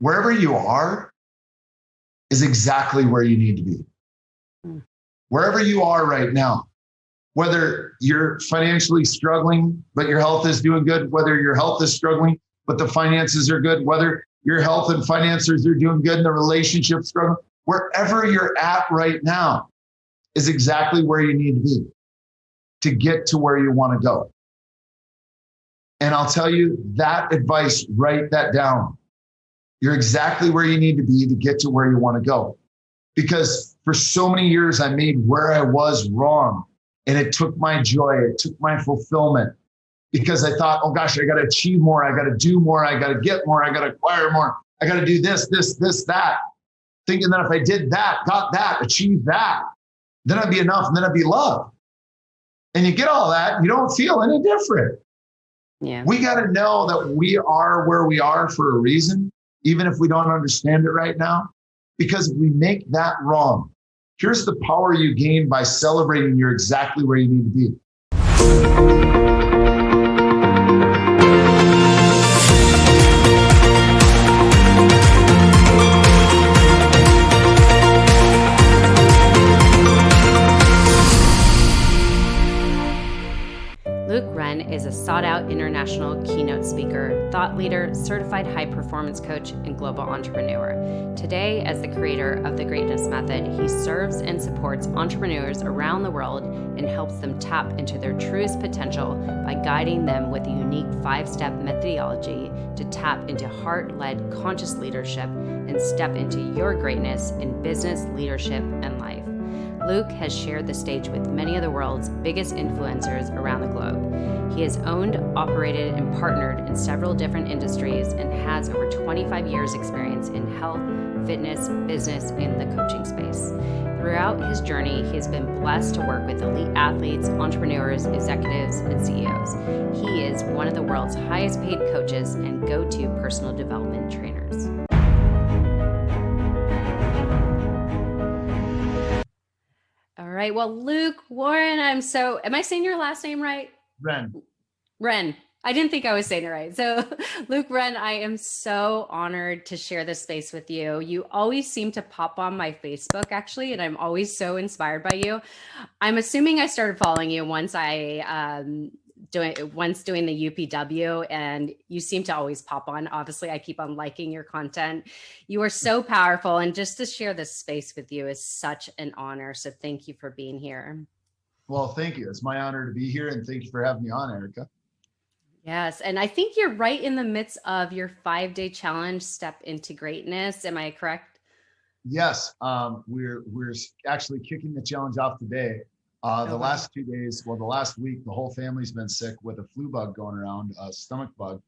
wherever you are is exactly where you need to be. Wherever you are right now, whether you're financially struggling, but your health is doing good, whether your health is struggling, but the finances are good, whether your health and finances are doing good and the relationship's struggling, wherever you're at right now is exactly where you need to be to get to where you want to go. And I'll tell you that advice, write that down. You're exactly where you need to be to get to where you want to go. Because for so many years, I made where I was wrong. And it took my joy, it took my fulfillment. Because I thought, oh gosh, I got to achieve more, I got to do more, I got to get more, I got to acquire more, I got to do this, that. Thinking that if I did that, got that, achieved that, then I'd be enough and then I'd be loved. And you get all that, you don't feel any different. Yeah. We got to know that we are where we are for a reason, even if we don't understand it right now. Because if we make that wrong, here's the power you gain by celebrating you're exactly where you need to be. Luke Wren is a sought-out international keynote speaker, thought leader, certified high-performance coach, and global entrepreneur. Today, as the creator of the Greatness Method, he serves and supports entrepreneurs around the world and helps them tap into their truest potential by guiding them with a unique 5-step methodology to tap into heart-led conscious leadership and step into your greatness in business, leadership, and life. Luke has shared the stage with many of the world's biggest influencers around the globe. He has owned, operated, and partnered in several different industries and has over 25 years experience in health, fitness, business, and the coaching space. Throughout his journey, he has been blessed to work with elite athletes, entrepreneurs, executives, and CEOs. He is one of the world's highest paid coaches and go-to personal development trainers. All right. Well, Luke Wren, am I saying your last name right? Wren. I didn't think I was saying it right. So Luke Wren, I am so honored to share this space with you. You always seem to pop on my Facebook actually, and I'm always so inspired by you. I'm assuming I started following you once doing the UPW, and you seem to always pop on. Obviously, I keep on liking your content. You are so powerful, and just to share this space with you is such an honor. So thank you for being here. Well, thank you. It's my honor to be here, and thank you for having me on, Erica. Yes, and I think you're right in the midst of your 5-day challenge, Step into Greatness. Am I correct? Yes, we're actually kicking the challenge off today. The last 2 days, the last week, the whole family's been sick with a flu bug going around, a stomach bug.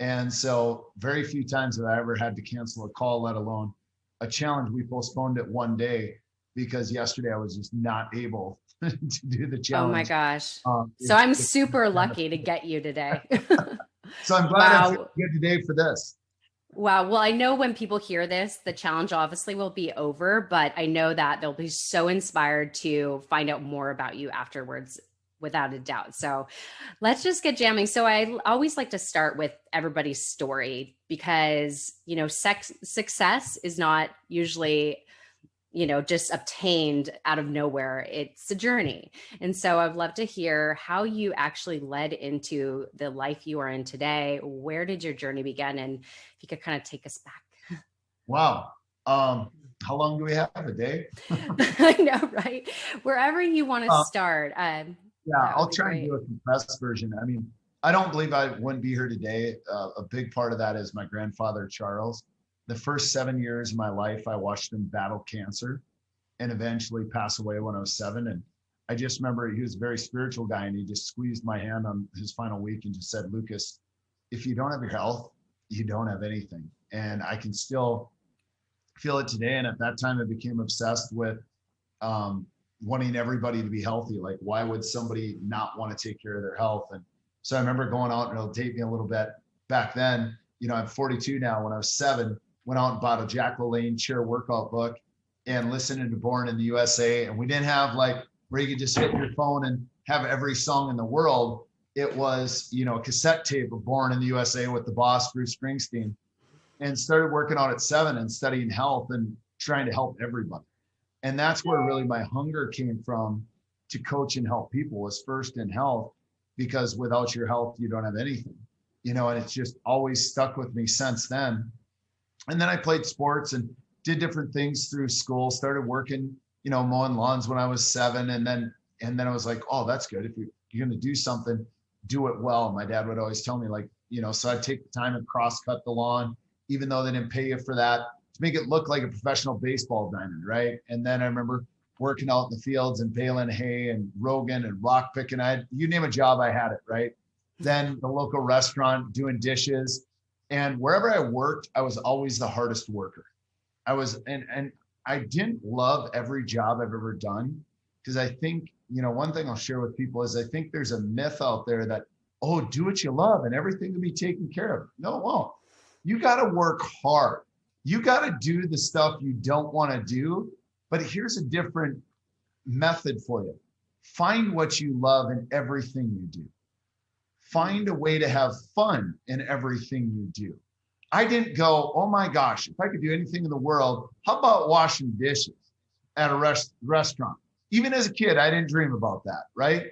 And so very few times have I ever had to cancel a call, let alone a challenge. We postponed it one day because yesterday I was just not able to do the challenge. Oh my gosh. So I'm super lucky to get you today. So I'm glad I'm good today for this. Wow. Well, I know when people hear this, the challenge obviously will be over, but I know that they'll be so inspired to find out more about you afterwards, without a doubt. So let's just get jamming. So I always like to start with everybody's story because, success is not usually, just obtained out of nowhere. It's a journey. And so I'd love to hear how you actually led into the life you are in today. Where did your journey begin? And if you could kind of take us back. Wow. How long do we have? A day? I know, right? Wherever you want to start. I'll try and do a compressed version. I mean, I don't believe I wouldn't be here today. A big part of that is my grandfather, Charles. The first 7 years of my life, I watched him battle cancer and eventually pass away when I was 7. And I just remember he was a very spiritual guy, and he just squeezed my hand on his final week and just said, Lucas, if you don't have your health, you don't have anything. And I can still feel it today. And at that time, I became obsessed with wanting everybody to be healthy. Like, why would somebody not want to take care of their health? And so I remember going out, and it'll date me a little bit back then. I'm 42 now. When I was 7, went out and bought a Jack LaLanne chair workout book and listening to Born in the USA. And we didn't have where you could just hit your phone and have every song in the world. It was, a cassette tape of Born in the USA with the boss, Bruce Springsteen. and started working out at 7 and studying health and trying to help everybody. And that's where really my hunger came from to coach and help people, was first in health, because without your health, you don't have anything, and it's just always stuck with me since then. And then I played sports and did different things through school, started working, mowing lawns when I was 7. And then I was like, oh, that's good. If you're going to do something, do it well. My dad would always tell me, like, so I'd take the time and cross cut the lawn, even though they didn't pay you for that, to make it look like a professional baseball diamond, right? And then I remember working out in the fields and baling hay and Rogan and rock picking. You name a job, I had it, right? Then the local restaurant, doing dishes. And wherever I worked, I was always the hardest worker. And I didn't love every job I've ever done, because I think, one thing I'll share with people is I think there's a myth out there that, oh, do what you love and everything will be taken care of. No, it won't. You got to work hard. You got to do the stuff you don't want to do. But here's a different method for you. Find what you love in everything you do. Find a way to have fun in everything you do. I didn't go, oh my gosh, if I could do anything in the world, how about washing dishes at a restaurant? Even as a kid, I didn't dream about that, right?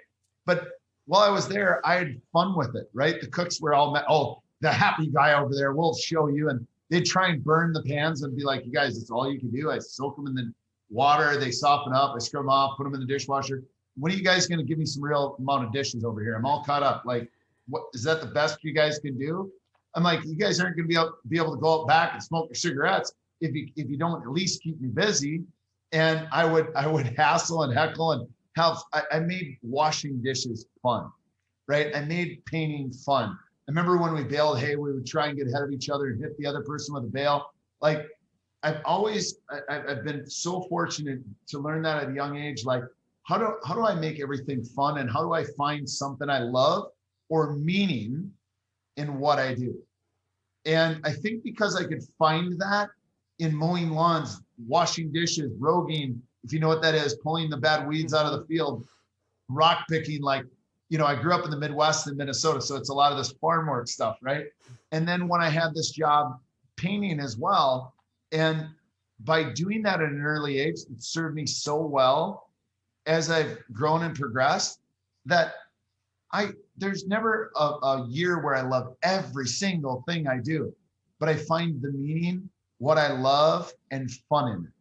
But while I was there, I had fun with it, right? The cooks were all, oh, the happy guy over there, we'll show you. And they'd try and burn the pans and be like, you guys, it's all you can do. I soak them in the water, they soften up, I scrub them off, put them in the dishwasher. When are you guys going to give me some real amount of dishes over here? I'm all caught up. Like, what is that the best you guys can do? I'm like, you guys aren't going to be able to go out back and smoke your cigarettes if you don't at least keep me busy. And I would hassle and heckle and I made washing dishes fun, right? I made painting fun. I remember when we baled hay, we would try and get ahead of each other and hit the other person with a bale. Like, I've been so fortunate to learn that at a young age. Like, how do I make everything fun, and how do I find something I love or meaning in what I do? And I think because I could find that in mowing lawns, washing dishes, roguing, if you know what that is, pulling the bad weeds out of the field, rock picking, like, I grew up in the Midwest in Minnesota, so it's a lot of this farm work stuff, right? And then when I had this job painting as well, and by doing that at an early age, it served me so well as I've grown and progressed that there's never a year where I love every single thing I do, but I find the meaning, what I love, and fun in it.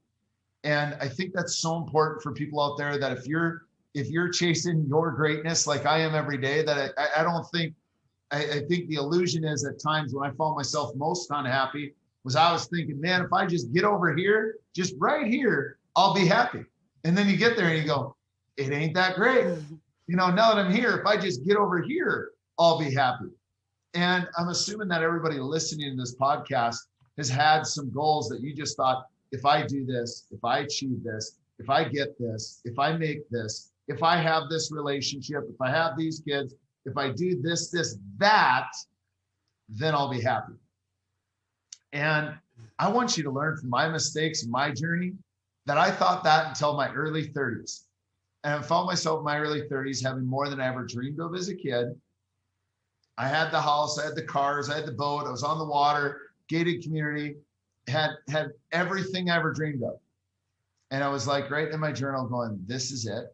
And I think that's so important for people out there, that if you're chasing your greatness like I am every day, that I think the illusion is at times when I found myself most unhappy was I was thinking, man, if I just get over here, just right here, I'll be happy. And then you get there and you go, it ain't that great. Now that I'm here, if I just get over here, I'll be happy. And I'm assuming that everybody listening to this podcast has had some goals that you just thought, if I do this, if I achieve this, if I get this, if I make this, if I have this relationship, if I have these kids, if I do this, that, then I'll be happy. And I want you to learn from my mistakes and my journey that I thought that until my early 30s. And I found myself in my early 30s having more than I ever dreamed of as a kid. I had the house, I had the cars, I had the boat, I was on the water, gated community, had everything I ever dreamed of. And I was like, right in my journal going, this is it.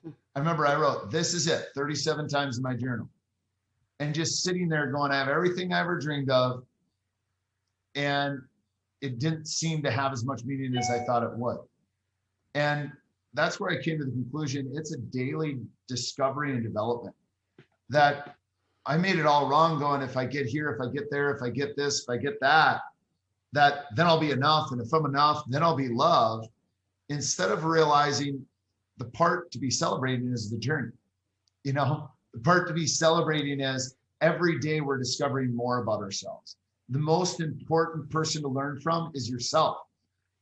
I remember I wrote, this is it, 37 times in my journal. And just sitting there going, I have everything I ever dreamed of. And it didn't seem to have as much meaning as I thought it would. And that's where I came to the conclusion, it's a daily discovery and development. That I made it all wrong going, if I get here, if I get there, if I get this, if I get that then I'll be enough. And if I'm enough, then I'll be loved. Instead of realizing the part to be celebrating is the journey. The part to be celebrating is every day we're discovering more about ourselves. The most important person to learn from is yourself.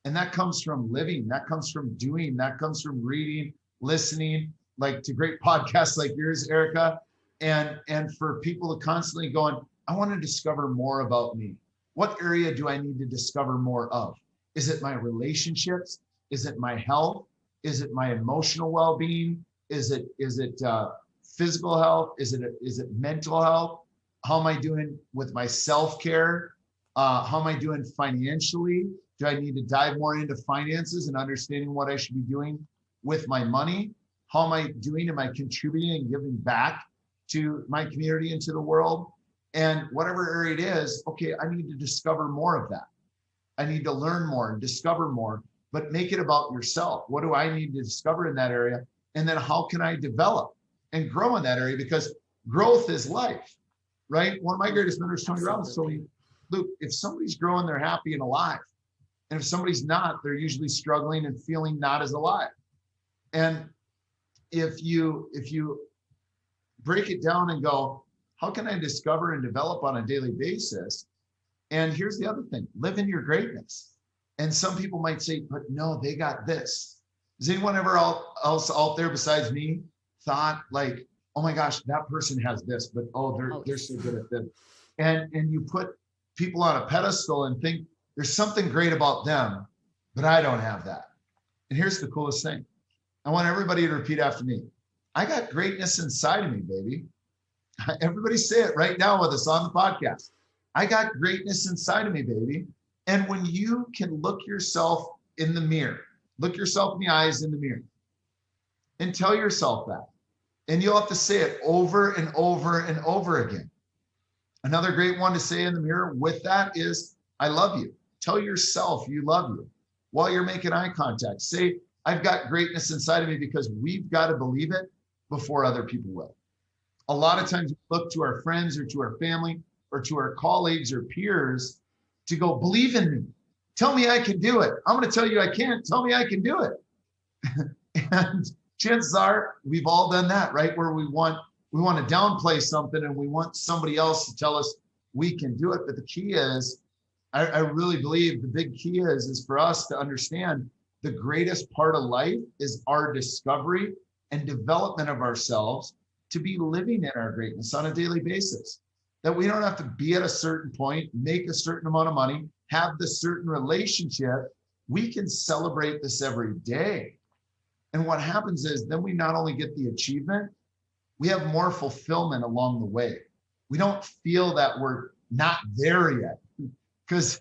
And that comes from living, that comes from doing, that comes from reading, listening, like to great podcasts like yours, Erica. And for people to constantly going, I want to discover more about me. What area do I need to discover more of? Is it my relationships? Is it my health? Is it my emotional well-being? Is it physical health? Is it mental health? How am I doing with my self-care? How am I doing financially? Do I need to dive more into finances and understanding what I should be doing with my money? How am I doing? Am I contributing and giving back to my community and to the world? And whatever area it is, okay, I need to discover more of that. I need to learn more and discover more, but make it about yourself. What do I need to discover in that area? And then how can I develop and grow in that area? Because growth is life, right? One of my greatest mentors, Tony Robbins, told me, Luke, if somebody's growing, they're happy and alive. And if somebody's not, they're usually struggling and feeling not as alive. And if you break it down and go, how can I discover and develop on a daily basis? And here's the other thing, live in your greatness. And some people might say, but no, they got this. Has anyone ever else out there besides me thought like, oh my gosh, that person has this, but they're so good at this. And you put people on a pedestal and think there's something great about them, but I don't have that. And here's the coolest thing. I want everybody to repeat after me. I got greatness inside of me, baby. Everybody say it right now with us on the podcast. I got greatness inside of me, baby. And when you can look yourself in the mirror, look yourself in the eyes in the mirror and tell yourself that. And you'll have to say it over and over and over again. Another great one to say in the mirror with that is, I love you. Tell yourself you love you while you're making eye contact. Say, I've got greatness inside of me, because we've got to believe it before other people will. A lot of times we look to our friends or to our family or to our colleagues or peers to go, believe in me. Tell me I can do it. I'm going to tell you I can't. Tell me I can do it. And chances are we've all done that, right? Where we want to downplay something and we want somebody else to tell us we can do it. But the key is, I really believe the big key is for us to understand the greatest part of life is our discovery and development of ourselves to be living in our greatness on a daily basis. That we don't have to be at a certain point, make a certain amount of money, have the certain relationship. We can celebrate this every day. And what happens is then we not only get the achievement, we have more fulfillment along the way. We don't feel that we're not there yet. Because,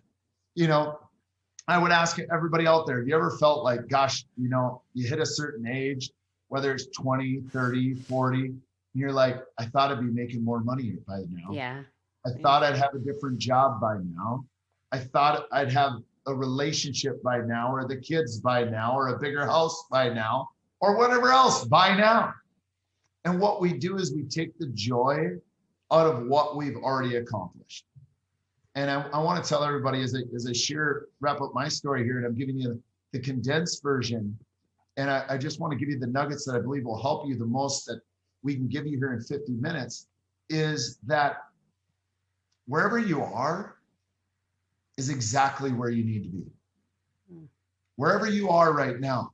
I would ask everybody out there, have you ever felt like, gosh, you hit a certain age, whether it's 20, 30, 40, and you're like, I thought I'd be making more money by now. Yeah. I thought I'd have a different job by now. I thought I'd have a relationship by now, or the kids by now, or a bigger house by now, or whatever else by now. And what we do is we take the joy out of what we've already accomplished. And I want to tell everybody as I wrap up my story here, and I'm giving you the condensed version. And I just want to give you the nuggets that I believe will help you the most that we can give you here in 50 minutes, is that wherever you are is exactly where you need to be. Wherever you are right now,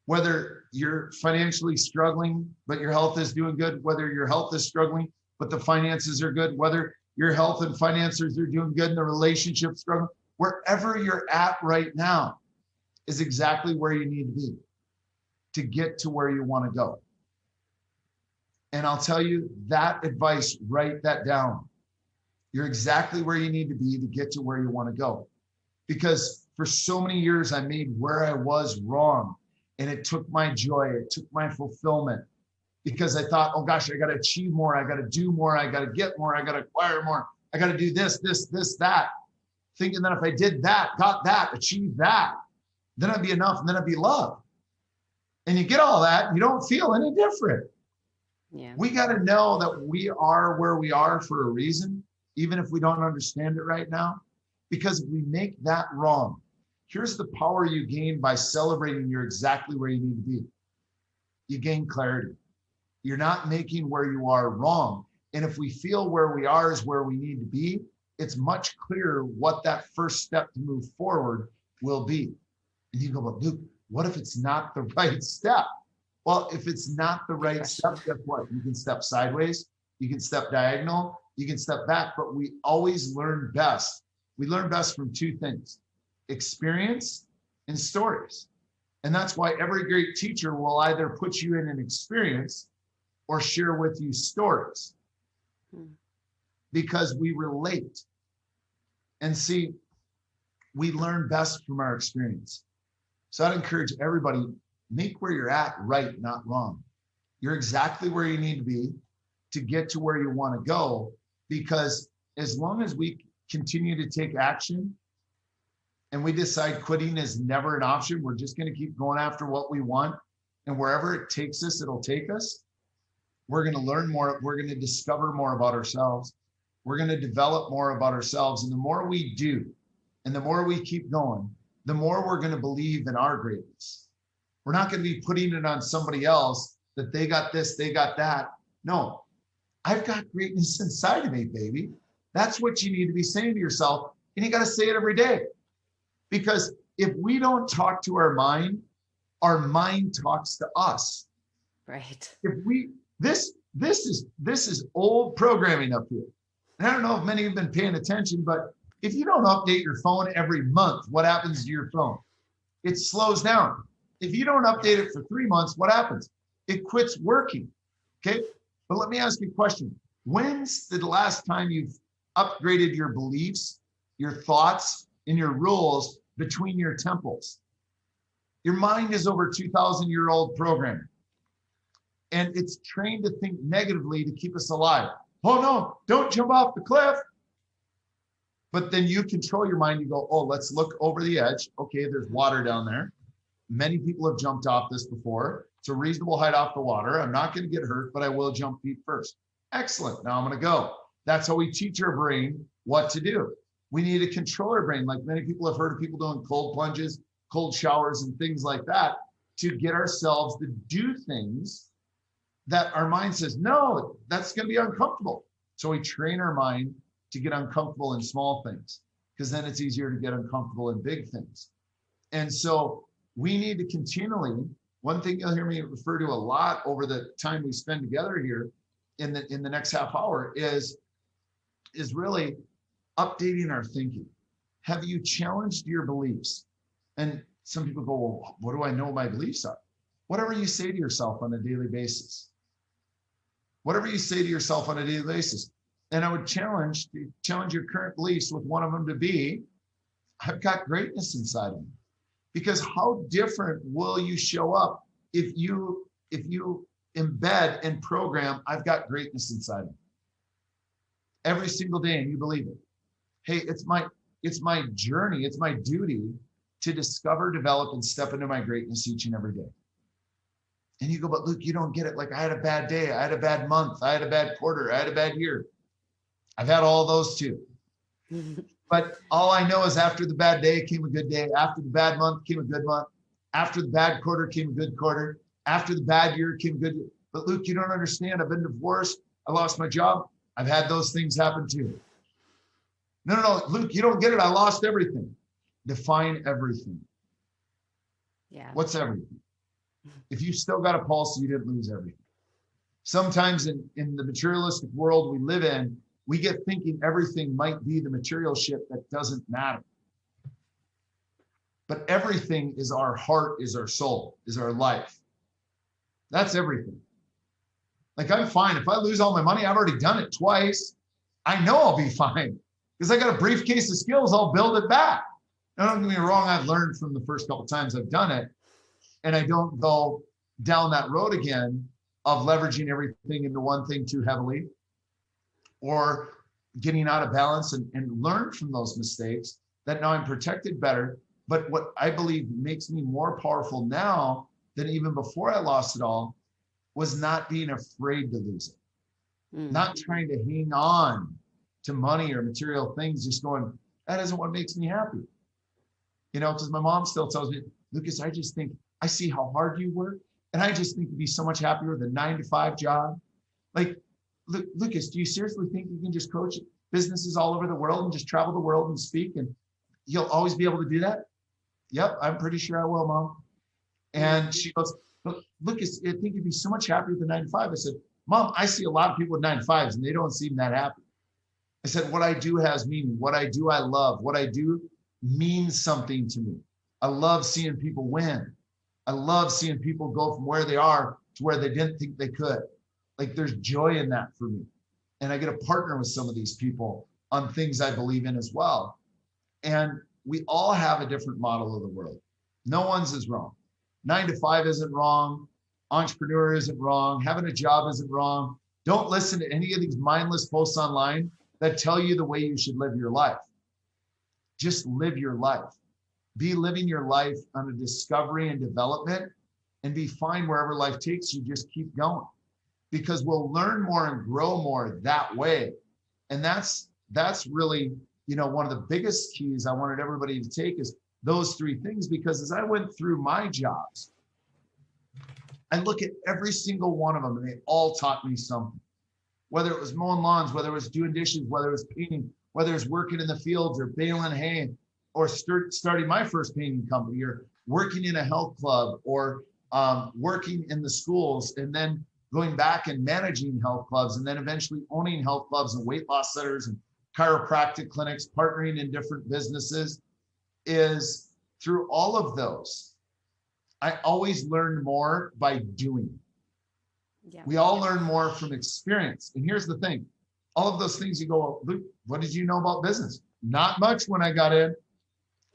whether you're financially struggling, but your health is doing good, whether your health is struggling, but the finances are good, whether your health and finances are doing good and the relationship struggling, wherever you're at right now is exactly where you need to be to get to where you want to go. And I'll tell you that advice, write that down. You're exactly where you need to be to get to where you want to go. Because for so many years, I made where I was wrong. And it took my joy, it took my fulfillment. Because I thought, oh gosh, I got to achieve more. I got to do more. I got to get more. I got to acquire more. I got to do this, that. Thinking that if I did that, got that, achieved that, then I'd be enough and then I'd be loved. And you get all that, and you don't feel any different. Yeah. We got to know that we are where we are for a reason, even if we don't understand it right now, because if we make that wrong, here's the power you gain by celebrating you're exactly where you need to be. You gain clarity. You're not making where you are wrong. And if we feel where we are is where we need to be, it's much clearer what that first step to move forward will be. And you go, but Luke, what if it's not the right step? Well, if it's not the right step, guess what? You can step sideways, you can step diagonal, you can step back, but we always learn best. We learn best from two things: experience and stories. And that's why every great teacher will either put you in an experience or share with you stories, because we relate. And see, we learn best from our experience. So I'd encourage everybody, make where you're at right, not wrong. You're exactly where you need to be to get to where you want to go, because as long as we continue to take action and we decide quitting is never an option, we're just going to keep going after what we want, and wherever it takes us, it'll take us. We're going to learn more. We're going to discover more about ourselves. We're going to develop more about ourselves. And the more we do, and the more we keep going, the more we're going to believe in our greatness. We're not going to be putting it on somebody else that they got this, they got that. No, I've got greatness inside of me, baby. That's what you need to be saying to yourself. And you got to say it every day. Because if we don't talk to our mind talks to us. Right. If we, this is old programming up here. And I don't know if many have been paying attention, but if you don't update your phone every month, what happens to your phone? It slows down. If you don't update it for 3 months, what happens? It quits working. Okay. But let me ask you a question. When's the last time you've upgraded your beliefs, your thoughts, and your rules between your temples? Your mind is over 2,000-year-old programming. And it's trained to think negatively to keep us alive. Oh no, don't jump off the cliff. But then you control your mind. You go, oh, let's look over the edge. Okay, there's water down there. Many people have jumped off this before. It's a reasonable height off the water. I'm not going to get hurt, but I will jump feet first. Excellent. Now I'm going to go. That's how we teach our brain what to do. We need to control our brain. Like many people have heard of people doing cold plunges, cold showers, and things like that to get ourselves to do things that our mind says, no, that's going to be uncomfortable. So we train our mind to get uncomfortable in small things, because then it's easier to get uncomfortable in big things. And so we need to continually, one thing you'll hear me refer to a lot over the time we spend together here in the next half hour is really updating our thinking. Have you challenged your beliefs? And some people go, well, what do I know my beliefs are? Whatever you say to yourself on a daily basis. Whatever you say to yourself on a daily basis. And I would challenge your current beliefs with one of them to be, I've got greatness inside of me. Because how different will you show up if you embed and program, I've got greatness inside of me every single day, and you believe it. Hey, it's my journey. It's my duty to discover, develop, and step into my greatness each and every day. And you go, but Luke, you don't get it. Like I had a bad day. I had a bad month. I had a bad quarter. I had a bad year. I've had all those too. But all I know is after the bad day came a good day. After the bad month came a good month. After the bad quarter came a good quarter. After the bad year came a good year. But Luke, you don't understand. I've been divorced. I lost my job. I've had those things happen too. No, Luke, you don't get it. I lost everything. Define everything. Yeah. What's everything? If you still got a pulse, you didn't lose everything. Sometimes in the materialistic world we live in, we get thinking everything might be the material shit that doesn't matter. But everything is our heart, is our soul, is our life. That's everything. Like I'm fine. If I lose all my money, I've already done it twice. I know I'll be fine because I got a briefcase of skills. I'll build it back. Now, don't get me wrong. I've learned from the first couple of times I've done it, and I don't go down that road again of leveraging everything into one thing too heavily, or getting out of balance, and learn from those mistakes that now I'm protected better. But what I believe makes me more powerful now than even before I lost it all was not being afraid to lose it, not trying to hang on to money or material things, just going, that isn't what makes me happy. You know, because my mom still tells me, Lucas, I see how hard you work, and I just think you'd be so much happier with a 9-to-5 job. Like, Lucas, do you seriously think you can just coach businesses all over the world and just travel the world and speak, and you'll always be able to do that? Yep, I'm pretty sure I will, Mom. And she goes, Lucas, I think you'd be so much happier with the 9-to-5. I said, Mom, I see a lot of people with 9-to-5s and they don't seem that happy. I said, what I do has meaning. What I do, I love. What I do means something to me. I love seeing people win. I love seeing people go from where they are to where they didn't think they could. Like there's joy in that for me. And I get to partner with some of these people on things I believe in as well. And we all have a different model of the world. No one's is wrong. 9 to 5 isn't wrong. Entrepreneur isn't wrong. Having a job isn't wrong. Don't listen to any of these mindless posts online that tell you the way you should live your life. Just live your life. Be living your life on a discovery and development, and be fine wherever life takes you. Just keep going, because we'll learn more and grow more that way. And that's really, one of the biggest keys I wanted everybody to take is those 3 things, because as I went through my jobs, I look at every single one of them and they all taught me something. Whether it was mowing lawns, whether it was doing dishes, whether it was painting, whether it was working in the fields or baling hay, or starting my first painting company, or working in a health club, or working in the schools, and then going back and managing health clubs, and then eventually owning health clubs and weight loss centers and chiropractic clinics, partnering in different businesses. Is through all of those, I always learn more by doing. Yeah. We all learn more from experience. And here's the thing. All of those things you go, well, Luke, what did you know about business? Not much when I got in.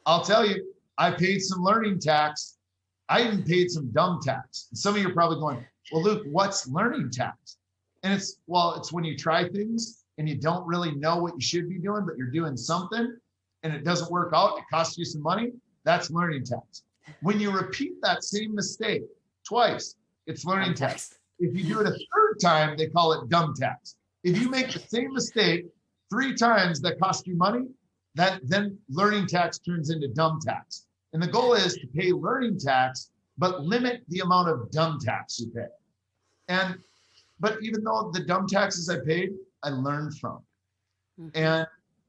I'll tell you, I paid some learning tax. I even paid some dumb tax. And some of you are probably going, well, Luke, what's learning tax? And it's when you try things and you don't really know what you should be doing, but you're doing something and it doesn't work out, it costs you some money. That's learning tax. When you repeat that same mistake twice, it's learning tax. If you do it a third time, they call it dumb tax. If you make the same mistake 3 times that cost you money, then learning tax turns into dumb tax. And the goal is to pay learning tax, but limit the amount of dumb tax you pay. But even though the dumb taxes I paid, I learned from. And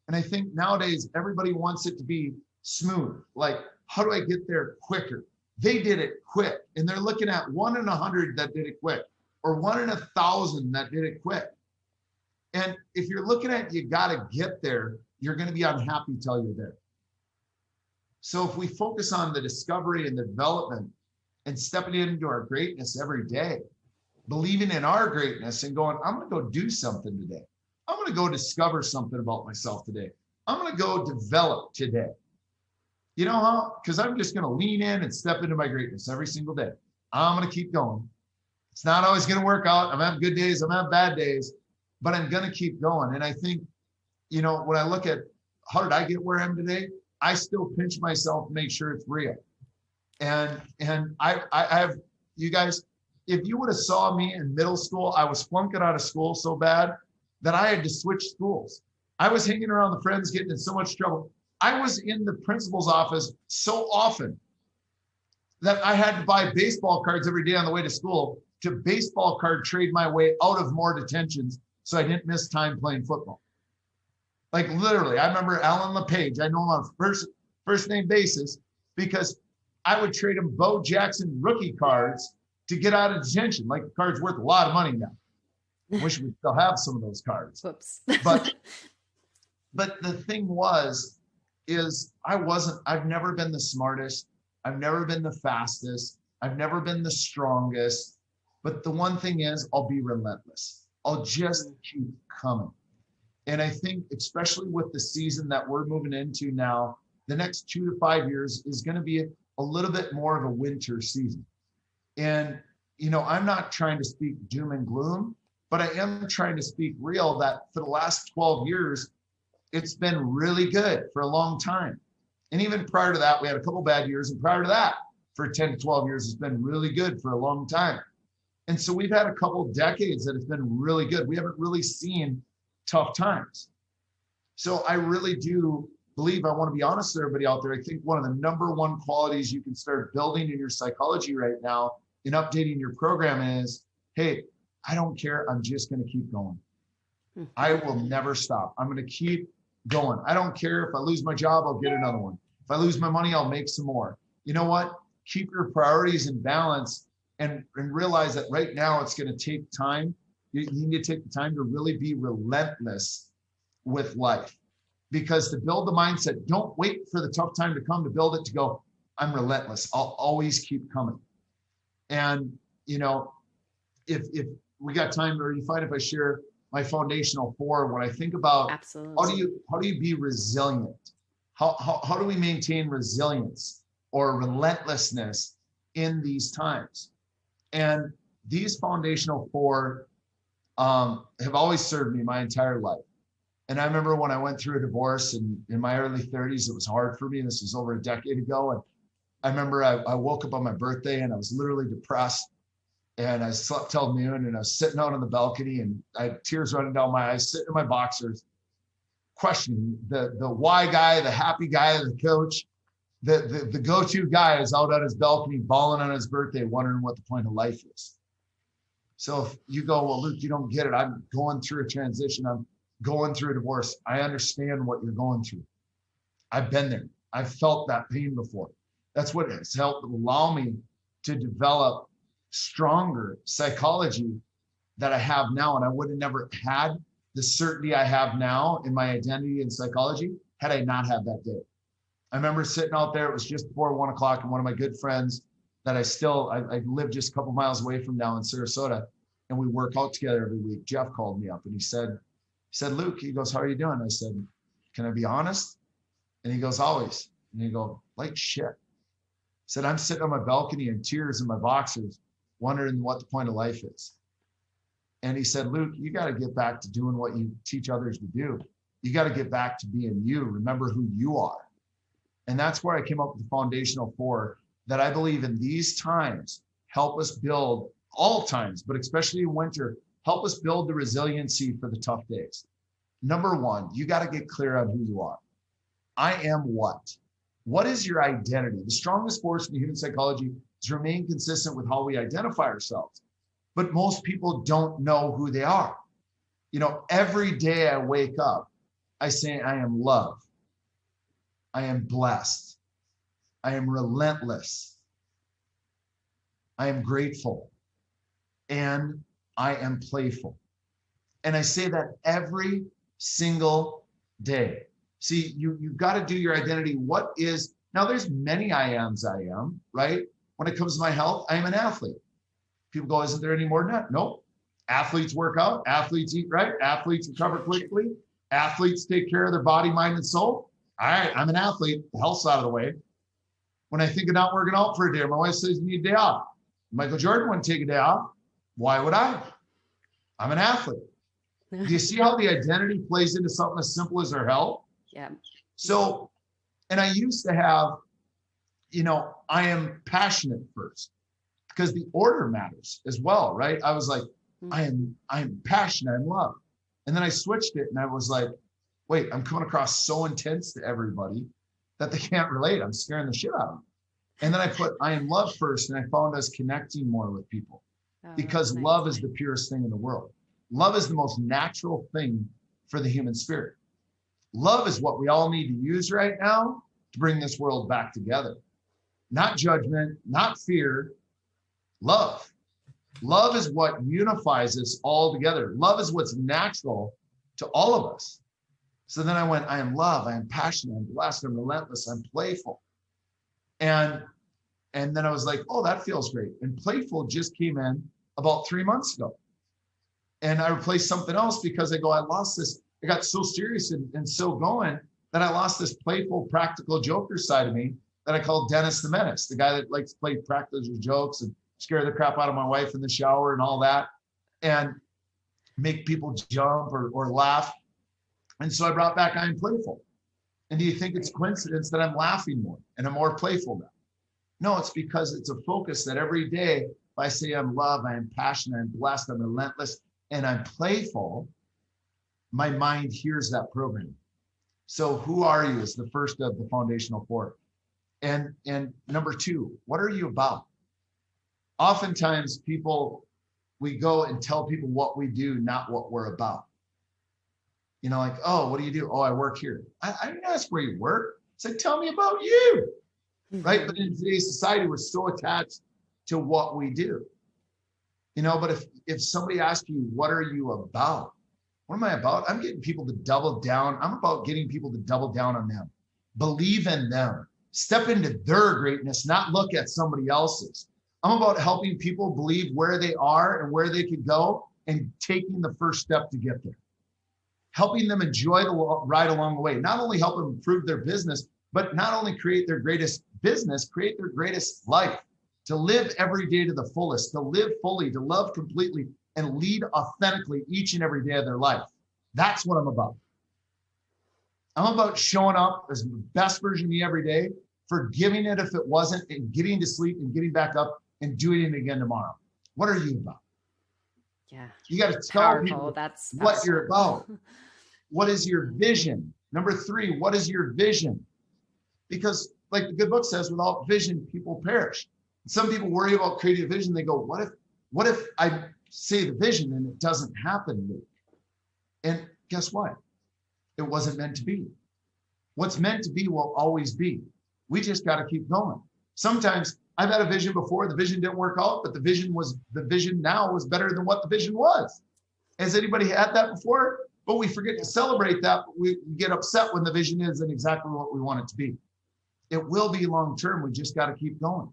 I think nowadays everybody wants it to be smooth. Like, how do I get there quicker? They did it quick, and they're looking at 1 in 100 that did it quick, or 1 in 1,000 that did it quick. And if you're looking at you got to get there, you're going to be unhappy till you're there. So if we focus on the discovery and the development and stepping into our greatness every day, believing in our greatness and going, I'm going to go do something today. I'm going to go discover something about myself today. I'm going to go develop today. You know how? Because I'm just going to lean in and step into my greatness every single day. I'm going to keep going. It's not always going to work out. I'm having good days. I'm having bad days, but I'm going to keep going. And I think, when I look at how did I get where I am today, I still pinch myself to make sure it's real. And I have, you guys, if you would have saw me in middle school, I was flunking out of school so bad that I had to switch schools. I was hanging around the friends, getting in so much trouble. I was in the principal's office so often that I had to buy baseball cards every day on the way to school to baseball card trade my way out of more detentions so I didn't miss time playing football. Like literally, I remember Alan LePage. I know him on a first name basis because I would trade him Bo Jackson rookie cards to get out of detention. Like the card's worth a lot of money now. I wish we still have some of those cards. Whoops. But the thing I've never been the smartest. I've never been the fastest. I've never been the strongest. But the one thing is, I'll be relentless. I'll just keep coming. And I think, especially with the season that we're moving into now, the next 2 to 5 years is going to be a little bit more of a winter season. And, I'm not trying to speak doom and gloom, but I am trying to speak real that for the last 12 years, it's been really good for a long time. And even prior to that, we had a couple bad years. And prior to that, for 10 to 12 years, it's been really good for a long time. And so we've had a couple decades that it's been really good. We haven't really seen tough times. So I really do believe, I want to be honest with everybody out there, I think one of the number one qualities you can start building in your psychology right now in updating your program is, hey, I don't care. I'm just going to keep going. I will never stop. I'm going to keep going. I don't care if I lose my job, I'll get another one. If I lose my money, I'll make some more. You know what? Keep your priorities in balance and realize that right now it's going to take time. You need to take the time to really be relentless with life, because to build the mindset, don't wait for the tough time to come to build it, to go, I'm relentless. I'll always keep coming. And, if we got time, or you find if I share my foundational 4, when I think about Absolutely. How do you be resilient? How do we maintain resilience or relentlessness in these times? And these foundational four have always served me my entire life. And I remember when I went through a divorce in my early 30s, it was hard for me. This was over a decade ago. And I remember I woke up on my birthday and I was literally depressed. And I slept till noon and I was sitting out on the balcony and I had tears running down my eyes, sitting in my boxers, questioning the why guy, the happy guy, the coach, the go-to guy is out on his balcony, bawling on his birthday, wondering what the point of life is. So if you go, well, Luke, you don't get it. I'm going through a transition. I'm going through a divorce. I understand what you're going through. I've been there. I've felt that pain before. That's what has helped allow me to develop stronger psychology that I have now. And I would have never had the certainty I have now in my identity and psychology had I not had that day. I remember sitting out there, it was just before 1 o'clock, and one of my good friends that I live just a couple miles away from now in Sarasota, and we work out together every week. Jeff called me up and he said, Luke, he goes, how are you doing? I said, can I be honest? And he goes, always. And he goes, like shit. I said, I'm sitting on my balcony in tears in my boxers, wondering what the point of life is. And he said, Luke, you got to get back to doing what you teach others to do. You got to get back to being you. Remember who you are. And that's where I came up with the foundational four that I believe in these times help us build, all times, but especially in winter, help us build the resiliency for the tough days. Number one, you got to get clear on who you are. I am what? What is your identity? The strongest force in human psychology is to remain consistent with how we identify ourselves. But most people don't know who they are. You know, every day I wake up, I say, I am love. I am blessed. I am relentless. I am grateful. And I am playful. And I say that every single day. See, you've got to do your identity. What is, now there's many I ams I am, right? When it comes to my health, I am an athlete. People go, isn't there any more than that? Nope. Athletes work out. Athletes eat right. Athletes recover quickly. Athletes take care of their body, mind, and soul. All right, I'm an athlete. The health's out of the way. When I think of not working out for a day, my wife says you need a day off. Michael Jordan wouldn't take a day off. Why would I? I'm an athlete. Do you see how the identity plays into something as simple as our health? Yeah. So, and I used to have, you know, I am passionate first because the order matters as well, right? I was like, I am passionate, I'm love. And then I switched it and I was like, wait, I'm coming across so intense to everybody that they can't relate. I'm scaring the shit out of them. And then I put I am love first, and I found us connecting more with people because nice. Love is the purest thing in the world. Love is the most natural thing for the human spirit. Love is what we all need to use right now to bring this world back together. Not judgment, not fear, love. Love is what unifies us all together. Love is what's natural to all of us. So then I went, I am love, I am passionate, I'm blessed, I'm relentless, I'm playful. And then I was like, oh, that feels great. And playful just came in about 3 months ago. And I replaced something else because I lost this. I got so serious and so going that I lost this playful, practical joker side of me that I called Dennis the Menace, the guy that likes to play practical jokes and scare the crap out of my wife in the shower and all that, and make people jump or laugh. And so I brought back I am playful. And do you think it's coincidence that I'm laughing more and I'm more playful now? No, it's because it's a focus that every day, if I say I'm love, I am passionate, I'm blessed, I'm relentless, and I'm playful, my mind hears that program. So who are you is the first of the foundational four. And number two, what are you about? Oftentimes we go and tell people what we do, not what we're about. You know, like, oh, what do you do? Oh, I work here. I didn't ask where you work. I said, tell me about you, right? But in today's society, we're so attached to what we do. You know, but if somebody asks you, what are you about? What am I about? I'm getting people to double down. I'm about getting people to double down on them. Believe in them. Step into their greatness, not look at somebody else's. I'm about helping people believe where they are and where they could go and taking the first step to get there. helping them enjoy the ride along the way, not only help them improve their business, but not only create their greatest business, create their greatest life, to live every day to the fullest, to live fully, to love completely, and lead authentically each and every day of their life. That's what I'm about. I'm about showing up as the best version of me every day, forgiving it if it wasn't, and getting to sleep and getting back up and doing it again tomorrow. What are you about? Yeah. You got to tell people That's what you're about. What is your vision? Number 3, what is your vision? Because like the good book says, without vision, people perish. Some people worry about creating a vision. They go, what if I say the vision and it doesn't happen, Luke? And guess what? It wasn't meant to be. What's meant to be will always be. We just got to keep going. Sometimes I've had a vision before, the vision didn't work out, but the vision now was better than what the vision was. Has anybody had that before? But we forget to celebrate that. We get upset when the vision isn't exactly what we want it to be. It will be long-term. We just got to keep going.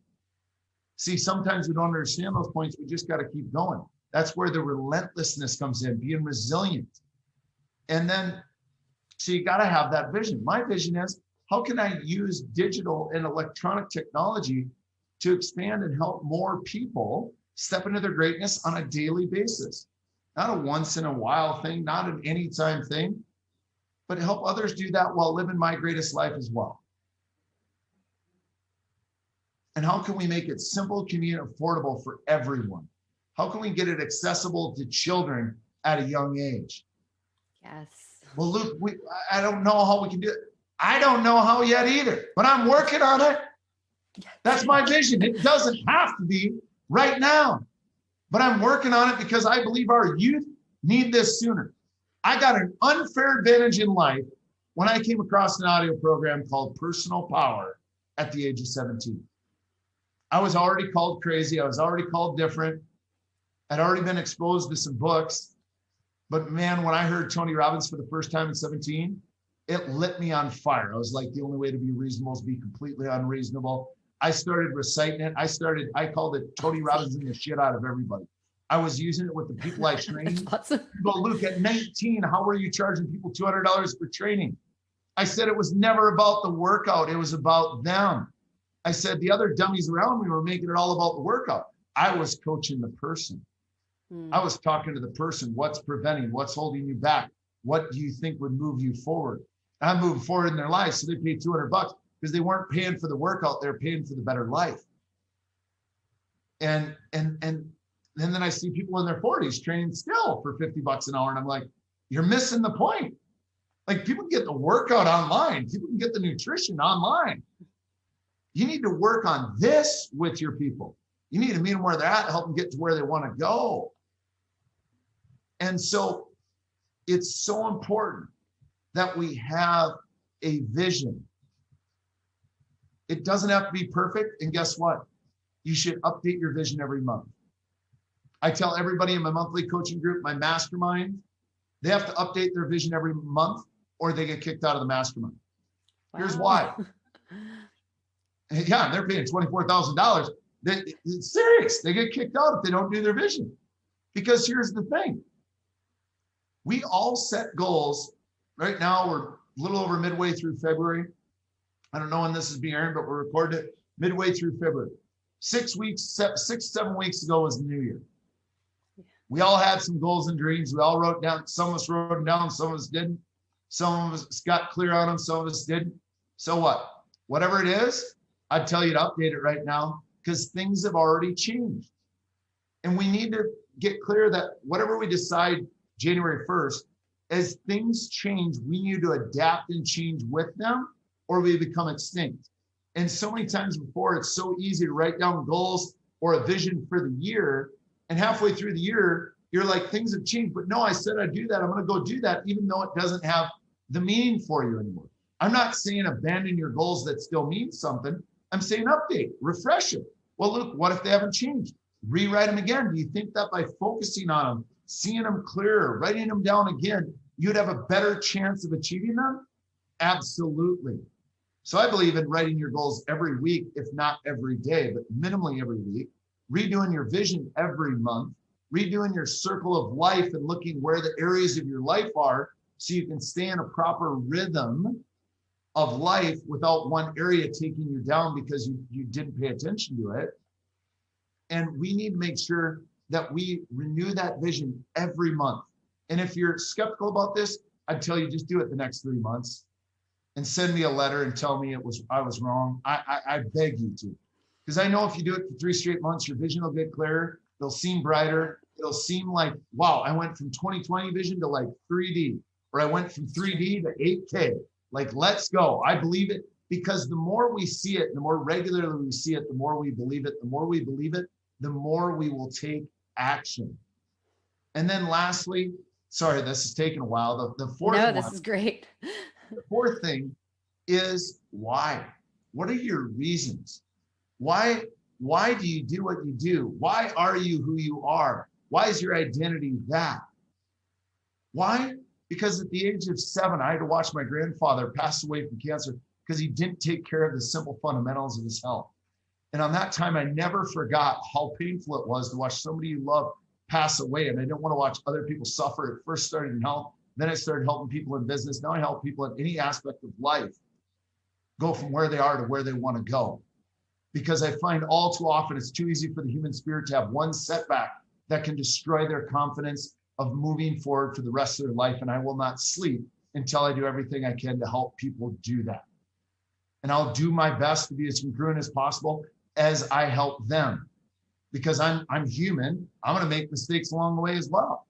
See, sometimes we don't understand those points. We just got to keep going. That's where the relentlessness comes in, being resilient. And then, so you got to have that vision. My vision is, how can I use digital and electronic technology to expand and help more people step into their greatness on a daily basis? Not a once in a while thing, not an anytime thing, but help others do that while living my greatest life as well. And how can we make it simple, convenient, affordable for everyone? How can we get it accessible to children at a young age? Yes. Well, Luke, I don't know how we can do it. I don't know how yet either, but I'm working on it. That's my vision. It doesn't have to be right now, but I'm working on it because I believe our youth need this sooner. I got an unfair advantage in life when I came across an audio program called Personal Power at the age of 17. I was already called crazy. I was already called different. I'd already been exposed to some books. But man, when I heard Tony Robbins for the first time at 17, it lit me on fire. I was like, the only way to be reasonable is to be completely unreasonable. I started reciting it. I called it Tony Robbins in the shit out of everybody. I was using it with the people I trained. Awesome. People, Luke, at 19, how were you charging people $200 for training? I said it was never about the workout. It was about them. I said the other dummies around me were making it all about the workout. I was coaching the person. I was talking to the person. What's preventing? What's holding you back? What do you think would move you forward? I'm moving forward in their lives. So they paid $200 because they weren't paying for the workout. They're paying for the better life. And then I see people in their 40s training still for $50 an hour. And I'm like, you're missing the point. Like, people can get the workout online. People can get the nutrition online. You need to work on this with your people. You need to meet them where they're at, help them get to where they want to go. And so it's so important that we have a vision. It doesn't have to be perfect. And guess what? You should update your vision every month. I tell everybody in my monthly coaching group, my mastermind, they have to update their vision every month or they get kicked out of the mastermind. Wow. Here's why. Yeah, they're paying $24,000. It's serious. They get kicked out if they don't do their vision. Because here's the thing. We all set goals. Right now, we're a little over midway through February. I don't know when this is being aired, but we're recording it midway through February. 7 weeks ago was the new year. We all had some goals and dreams. We all wrote down. Some of us wrote them down. Some of us didn't. Some of us got clear on them. Some of us didn't. So what? Whatever it is, I'd tell you to update it right now because things have already changed. And we need to get clear that whatever we decide January 1st, as things change, we need to adapt and change with them or we become extinct. And so many times before, it's so easy to write down goals or a vision for the year. And halfway through the year, you're like, things have changed. But no, I said I'd do that. I'm going to go do that, even though it doesn't have the meaning for you anymore. I'm not saying abandon your goals that still mean something. I'm saying update, refresh it. Well, look, what if they haven't changed? Rewrite them again. Do you think that by focusing on them, seeing them clearer, writing them down again, you'd have a better chance of achieving them? Absolutely. So I believe in writing your goals every week, if not every day, but minimally every week, redoing your vision every month, redoing your circle of life and looking where the areas of your life are so you can stay in a proper rhythm of life without one area taking you down because you didn't pay attention to it. And we need to make sure that we renew that vision every month. And if you're skeptical about this, I'd tell you just do it the next 3 months and send me a letter and tell me I was wrong. I beg you to, because I know if you do it for 3 straight months, your vision will get clearer. It'll seem brighter. It'll seem like, wow, I went from 20/20 vision to like 3D, or I went from 3D to 8K. Like, let's go. I believe it, because the more we see it, the more regularly we see it, the more we believe it. The more we believe it, the more we will take action. And then lastly, sorry, this is taking a while. The fourth No, this is great. The fourth thing is why. What are your reasons? Why do you do what you do? Why are you who you are? Why is your identity that? Why? Because at the age of 7, I had to watch my grandfather pass away from cancer because he didn't take care of the simple fundamentals of his health. And on that time, I never forgot how painful it was to watch somebody you love pass away. And I didn't want to watch other people suffer. It first started in health. Then I started helping people in business. Now I help people in any aspect of life go from where they are to where they want to go. Because I find all too often it's too easy for the human spirit to have one setback that can destroy their confidence of moving forward for the rest of their life. And I will not sleep until I do everything I can to help people do that. And I'll do my best to be as congruent as possible as I help them, because I'm human. I'm going to make mistakes along the way as well.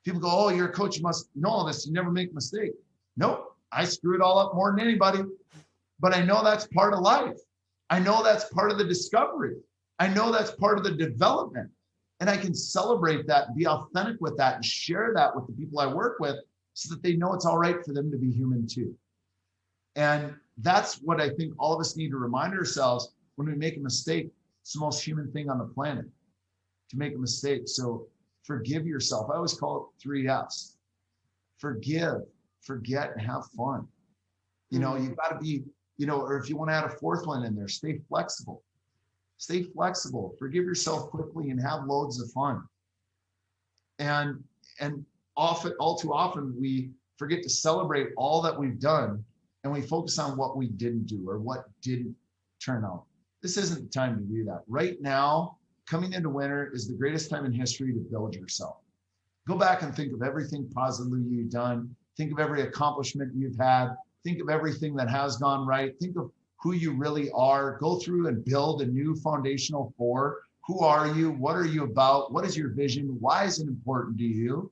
People go, oh, you're a coach, you must know all this. You never make a mistake. Nope, I screw it all up more than anybody. But I know that's part of life. I know that's part of the discovery. I know that's part of the development. And I can celebrate that and be authentic with that and share that with the people I work with so that they know it's all right for them to be human too. And that's what I think all of us need to remind ourselves when we make a mistake. It's the most human thing on the planet to make a mistake. So forgive yourself. I always call it 3 F's. Forgive, forget, and have fun. You've got to be, or if you want to add a 4th one in there, stay flexible. Stay flexible. Forgive yourself quickly and have loads of fun. And often, all too often, we forget to celebrate all that we've done, and we focus on what we didn't do or what didn't turn out. This isn't the time to do that. Right now, coming into winter is the greatest time in history to build yourself. Go back and think of everything positively you've done. Think of every accomplishment you've had. Think of everything that has gone right. Think of who you really are. Go through and build a new foundational 4. Who are you? What are you about? What is your vision? Why is it important to you?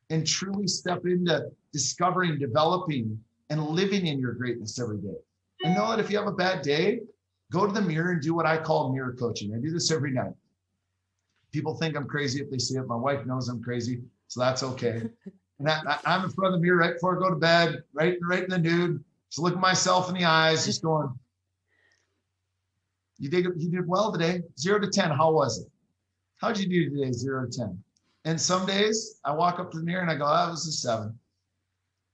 And truly step into discovering, developing, and living in your greatness every day. And know that if you have a bad day, go to the mirror and do what I call mirror coaching. I do this every night. People think I'm crazy if they see it. My wife knows I'm crazy, so that's okay. And I'm in front of the mirror right before I go to bed, right in the nude. Just look at myself in the eyes, just going, you did well today. 0 to 10, how was it? How'd you do today, 0 to 10? And some days I walk up to the mirror and I go, that was a 7.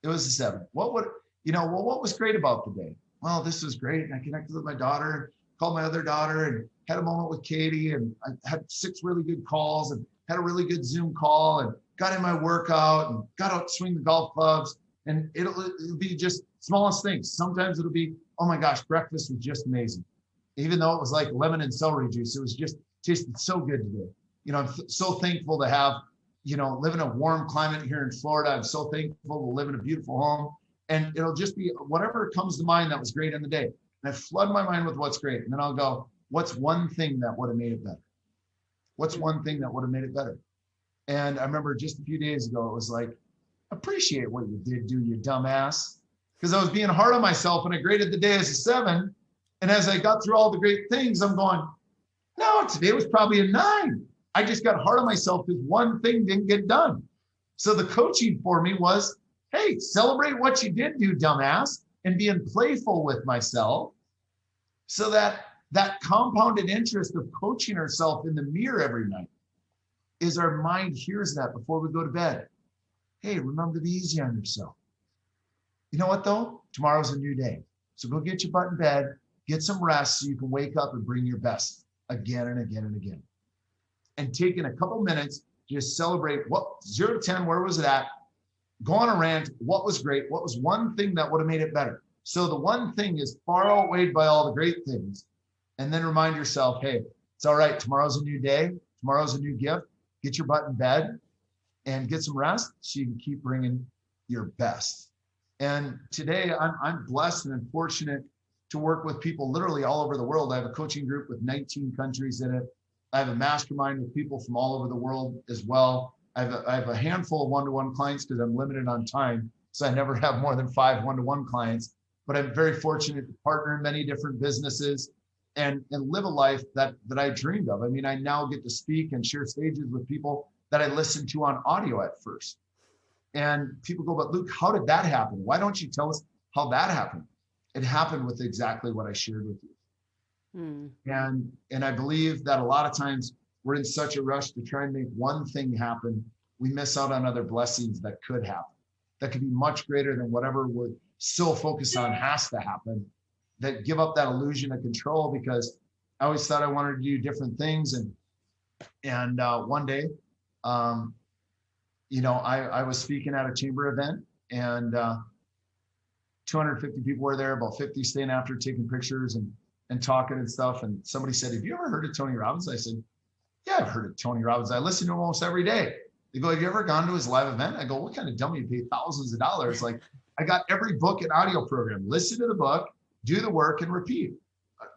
It was a 7. What was great about the day? Well, this was great. And I connected with my daughter, called my other daughter, and had a moment with Katie, and I had 6 really good calls and had a really good Zoom call and got in my workout and got out to swing the golf clubs. And it'll be just smallest things. Sometimes it'll be, oh my gosh, breakfast was just amazing. Even though it was like lemon and celery juice, it was just tasted so good today. I'm so thankful to have, live in a warm climate here in Florida. I'm so thankful to live in a beautiful home. And it'll just be whatever comes to mind that was great in the day. And I flood my mind with what's great. And then I'll go, what's one thing that would have made it better? What's one thing that would have made it better? And I remember just a few days ago, it was like, appreciate what you did do, you dumbass. Because I was being hard on myself and I graded the day as a 7. And as I got through all the great things, I'm going, no, today was probably a 9. I just got hard on myself because one thing didn't get done. So the coaching for me was, hey, celebrate what you did do, dumbass, and being playful with myself so that compounded interest of coaching ourselves in the mirror every night is our mind hears that before we go to bed. Hey, remember to be easy on yourself. You know what, though? Tomorrow's a new day. So go get your butt in bed, get some rest so you can wake up and bring your best again and again and again. And taking a couple minutes, just celebrate 0 to 10, where was it at? go on a rant. What was great? What was one thing that would have made it better? So the one thing is far outweighed by all the great things. And then remind yourself, hey, it's all right. Tomorrow's a new day. Tomorrow's a new gift. Get your butt in bed and get some rest so you can keep bringing your best. And today I'm blessed and fortunate to work with people literally all over the world. I have a coaching group with 19 countries in it. I have a mastermind with people from all over the world as well. I have a handful of one-to-one clients because I'm limited on time. So I never have more than 5 one-to-one clients, but I'm very fortunate to partner in many different businesses and live a life that I dreamed of. I mean, I now get to speak and share stages with people that I listened to on audio at first. And people go, but Luke, how did that happen? Why don't you tell us how that happened? It happened with exactly what I shared with you. And I believe that a lot of times we're in such a rush to try and make one thing happen. We miss out on other blessings that could happen, that could be much greater than whatever we're so focused on has to happen, that give up that illusion of control, because I always thought I wanted to do different things. And one day, I was speaking at a chamber event, and 250 people were there, about 50 staying after, taking pictures and talking and stuff. And somebody said, have you ever heard of Tony Robbins? I said, yeah, I've heard of Tony Robbins. I listen to him almost every day. They go, have you ever gone to his live event? I go, what kind of dummy pay thousands of dollars? Like, I got every book and audio program. Listen to the book, do the work, and repeat.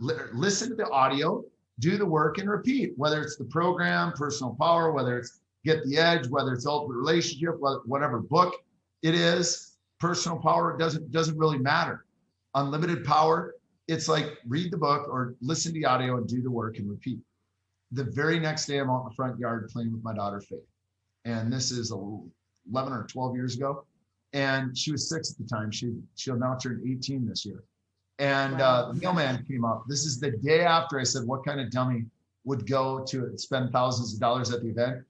Listen to the audio, do the work, and repeat. Whether it's the program, Personal Power, whether it's Get the Edge, whether it's Ultimate Relationship, whatever book it is, Personal Power, doesn't really matter. Unlimited Power, it's like read the book or listen to the audio and do the work and repeat. The very next day, I'm out in the front yard playing with my daughter, Faith. And this is 11 or 12 years ago. And she was 6 at the time. She'll now turn 18 this year. And the mailman came up. This is the day after I said, what kind of dummy would go to spend thousands of dollars at the event?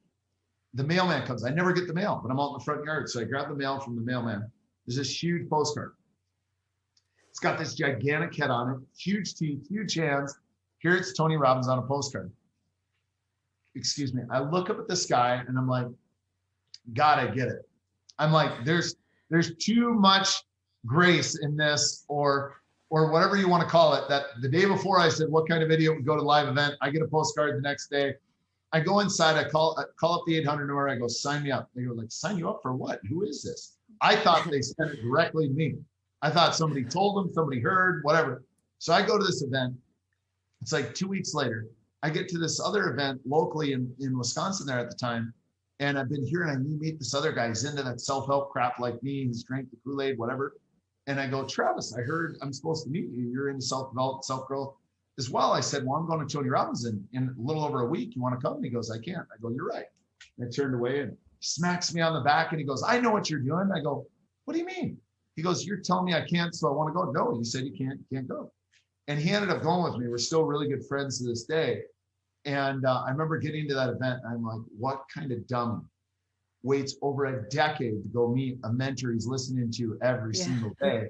The mailman comes. I never get the mail, but I'm out in the front yard. So I grab the mail from the mailman. There's this huge postcard. It's got this gigantic head on it, huge teeth, huge hands. Here it's Tony Robbins on a postcard. Excuse me. I look up at the sky and I'm like, God, I get it. I'm like, there's too much grace in this, or whatever you want to call it, that the day before I said, what kind of video would go to live event? I get a postcard the next day. I go inside, I call up the 800 number. I go, sign me up. They go, like, sign you up for what? Who is this? I thought they sent it directly to me. I thought somebody told them, somebody heard, whatever. So I go to this event. It's like 2 weeks later. I get to this other event locally in Wisconsin there at the time. And I've been hearing, I meet this other guy. He's into that self-help crap like me. He's drank the Kool-Aid, whatever. And I go, Travis, I heard I'm supposed to meet you. You're into self-development, self-growth as well. I said, well, I'm going to Tony Robbins in a little over a week. You want to come? And he goes, I can't. I go, you're right. And I turned away and smacks me on the back. And he goes, I know what you're doing. I go, what do you mean? He goes, you're telling me I can't, so I want to go. No, you said you can't go. And he ended up going with me. We're still really good friends to this day. And I remember getting to that event. And I'm like, what kind of dummy waits over a decade to go meet a mentor he's listening to every single day?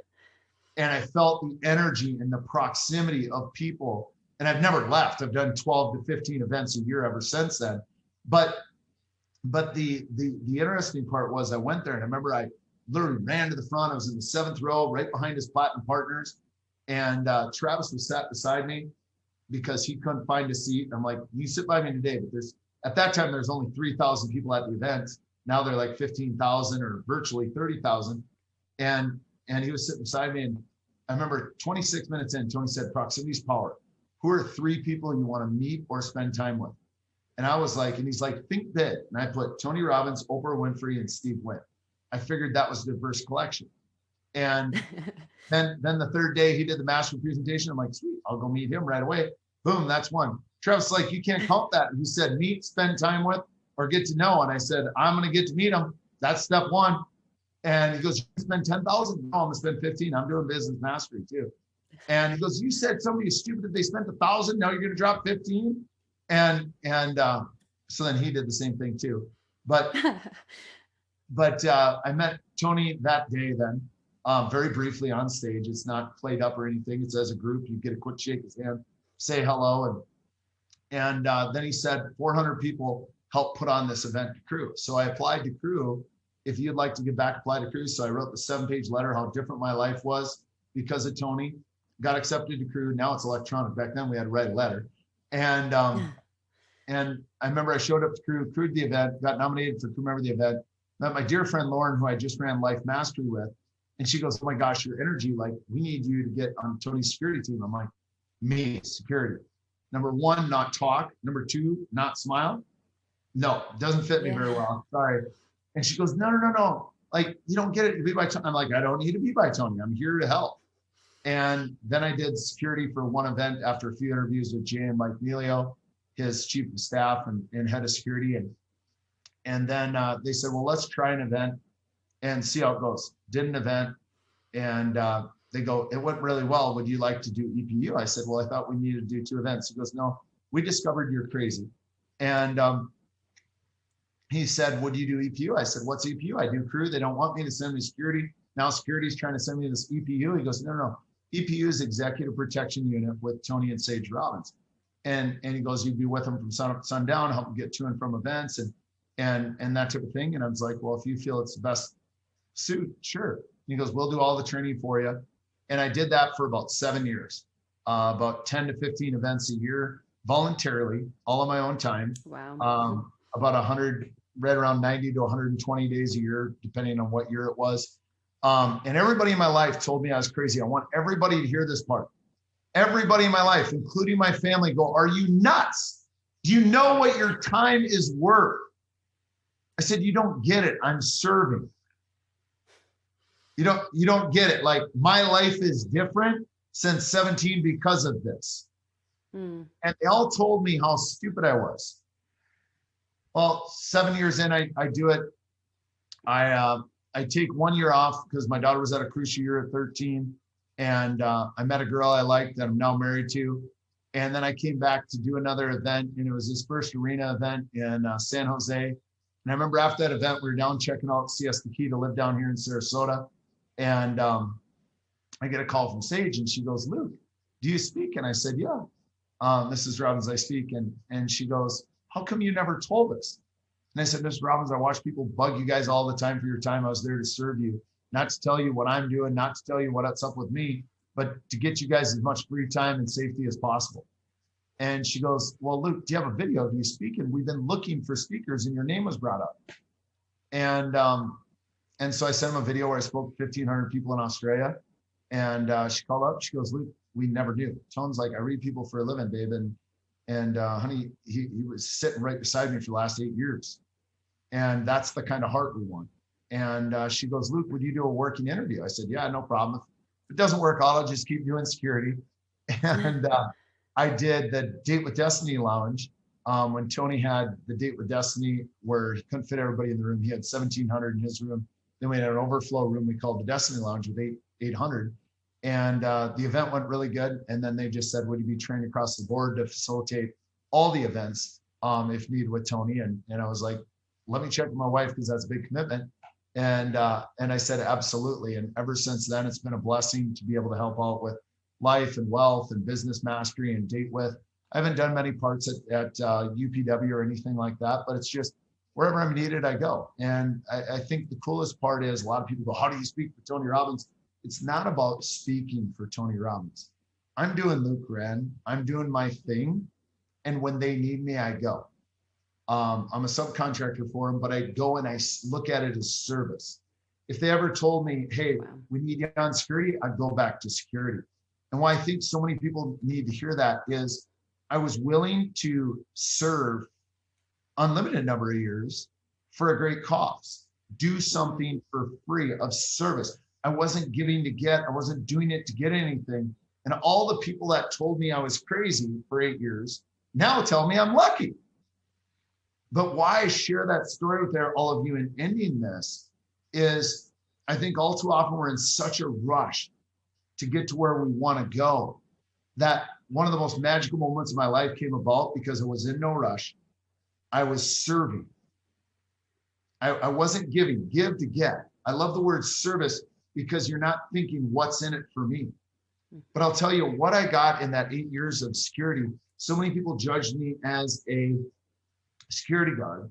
And I felt the energy and the proximity of people. And I've never left. I've done 12 to 15 events a year ever since then. But the interesting part was I went there and I remember I literally ran to the front. I was in the 7th row, right behind his platinum partners. And Travis was sat beside me because he couldn't find a seat. I'm like, you sit by me today, but at that time, there's only 3,000 people at the event. Now they're like 15,000 or virtually 30,000. And he was sitting beside me. And I remember 26 minutes in, Tony said, proximity's power. Who are 3 people you want to meet or spend time with? And I was like, and he's like, think big. And I put Tony Robbins, Oprah Winfrey, and Steve Wynn. I figured that was a diverse collection. And then the third day he did the master presentation. I'm like, sweet, I'll go meet him right away. Boom, that's one. Travis like, you can't count that. And he said, meet, spend time with, or get to know. And I said, I'm going to get to meet him. That's step 1. And he goes, you spend 10,000? No, I'm going to spend 15. I'm doing business mastery too. And he goes, you said somebody is stupid if they spent 1,000. Now you're going to drop 15. And so then he did the same thing too. But I met Tony that day then, very briefly on stage. It's not played up or anything. It's as a group. You get a quick shake his hand, say hello. And then he said 400 people helped put on this event to Crew. So I applied to Crew if you'd like to get back, apply to Crew. So I wrote the 7-page letter, how different my life was because of Tony. Got accepted to Crew. Now it's electronic. Back then we had to write a letter. And I remember I showed up to crewed the event, got nominated for Crew Member of the event, met my dear friend Lauren, who I just ran Life Mastery with. And she goes, oh my gosh, your energy, like we need you to get on Tony's security team. I'm like, me, security. Number 1, not talk. Number 2, not smile. No, doesn't fit me very well. Sorry. And she goes, no. Like, you don't get it to be by Tony. I'm like, I don't need to be by Tony. I'm here to help. And then I did security for one event after a few interviews with Jay and Mike Melio, his chief of staff and head of security. And then they said, well, let's try an event and see how it goes. Did an event and they go, it went really well. Would you like to do EPU? I said, well, I thought we needed to do 2 events. He goes, no, we discovered you're crazy. And he said, would you do EPU? I said, what's EPU? I do Crew. They don't want me to send me security. Now security's trying to send me this EPU. He goes, no. EPU is Executive Protection Unit with Tony and Sage Robbins. And he goes, you'd be with them from sun up to sundown, help them get to and from events and that type of thing. And I was like, well, if you feel it's the best suit, sure. And he goes, we'll do all the training for you. And I did that for about 7 years, about 10 to 15 events a year, voluntarily, all on my own time. Wow. About 100, right around 90 to 120 days a year, depending on what year it was. And everybody in my life told me I was crazy. I want everybody to hear this part. Everybody in my life, including my family, go, are you nuts? Do you know what your time is worth? I said, you don't get it. I'm serving. You don't get it. Like my life is different since 17 because of this. And they all told me how stupid I was. Well, 7 years in, I do it. I take 1 year off because my daughter was at a crucial year at 13. And I met a girl I liked that I'm now married to. And then I came back to do another event. And it was this first arena event in San Jose. And I remember after that event, we were down checking out Siesta Key to live down here in Sarasota. And I get a call from Sage and she goes, Luke, do you speak? And I said, yeah, Mrs. Robbins, I speak. And she goes, how come you never told us? And I said, Mrs. Robbins, I watch people bug you guys all the time for your time. I was there to serve you, not to tell you what I'm doing, not to tell you what's up with me, but to get you guys as much free time and safety as possible. And she goes, well, Luke, do you have a video? Do you speak? And we've been looking for speakers and your name was brought up. And so I sent him a video where I spoke to 1,500 people in Australia. And she called up, she goes, Luke, we never knew. Tone's like, I read people for a living, babe. And honey, he was sitting right beside me for the last 8 years. And that's the kind of heart we want. And she goes, Luke, would you do a working interview? I said, yeah, no problem. If it doesn't work out, I'll just keep doing security. And I did the Date with Destiny Lounge when Tony had the Date with Destiny where he couldn't fit everybody in the room. He had 1,700 in his room. Then we had an overflow room we called the Destiny Lounge with 800. And the event went really good. And then they just said, would you be trained across the board to facilitate all the events if needed with Tony? And I was like, let me check with my wife because that's a big commitment. And I said, absolutely. And ever since then, it's been a blessing to be able to help out with life and wealth and business mastery and date with. I haven't done many parts at UPW or anything like that, but it's just wherever I'm needed, I go. And I think the coolest part is a lot of people go, how do you speak for Tony Robbins? It's not about speaking for Tony Robbins. I'm doing Luke Wren. I'm doing my thing. And when they need me, I go. I'm a subcontractor for them, but I go and I look at it as service. If they ever told me, hey, we need you on security, I'd go back to security. And why I think so many people need to hear that is I was willing to serve unlimited number of years for a great cause, do something for free of service. I wasn't giving to get, I wasn't doing it to get anything. And all the people that told me I was crazy for 8 years now tell me I'm lucky. But why I share that story with all of you in ending this is I think all too often we're in such a rush to get to where we want to go that one of the most magical moments of my life came about because I was in no rush. I was serving. I wasn't giving, give to get. I love the word service because you're not thinking what's in it for me. But I'll tell you what I got in that 8 years of security. So many people judged me as a security guard.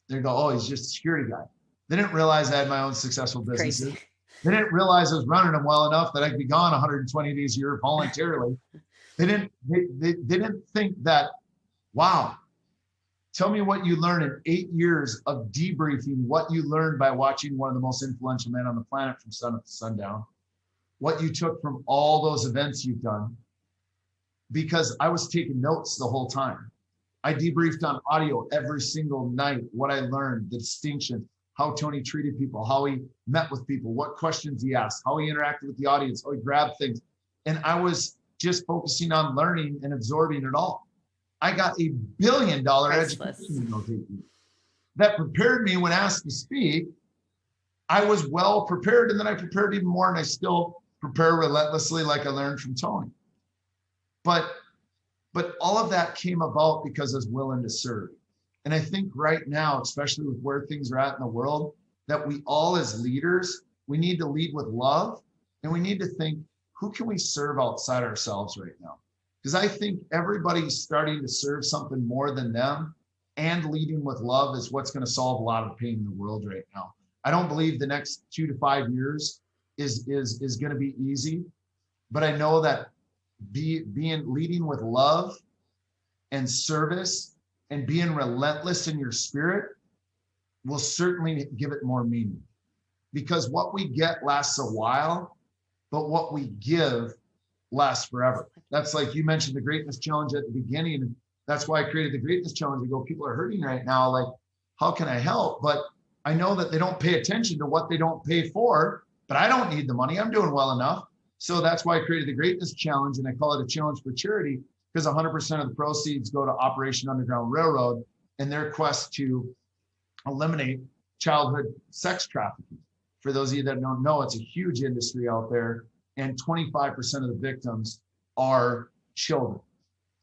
They go, oh, he's just a security guy. They didn't realize I had my own successful businesses. Crazy. They didn't realize I was running them well enough that I could be gone 120 days a year voluntarily. They didn't think that, wow, tell me what you learned in 8 years of debriefing what you learned by watching one of the most influential men on the planet from sun up to sundown, what you took from all those events you've done, because I was taking notes the whole time. I debriefed on audio every single night, what I learned, the distinction, how Tony treated people, how he met with people, what questions he asked, how he interacted with the audience, how he grabbed things. And I was just focusing on learning and absorbing it all. I got $1 billion education in those 8 years. That prepared me when asked to speak. I was well prepared, and then I prepared even more, and I still prepare relentlessly like I learned from Tony. But all of that came about because I was willing to serve. And I think right now, especially with where things are at in the world, that we all as leaders, we need to lead with love, and we need to think, who can we serve outside ourselves right now? Because I think everybody's starting to serve something more than them, and leading with love is what's going to solve a lot of pain in the world right now. I don't believe the next 2 to 5 years is going to be easy, but I know that leading with love and service and being relentless in your spirit will certainly give it more meaning, because what we get lasts a while, but what we give lasts forever. That's like you mentioned the greatness challenge at the beginning. And that's why I created the greatness challenge. I go, people are hurting right now. Like, how can I help? But I know that they don't pay attention to what they don't pay for, but I don't need the money. I'm doing well enough. So that's why I created the greatness challenge. And I call it a challenge for charity, because 100% of the proceeds go to Operation Underground Railroad and their quest to eliminate childhood sex trafficking. For those of you that don't know, it's a huge industry out there, and 25% of the victims are children.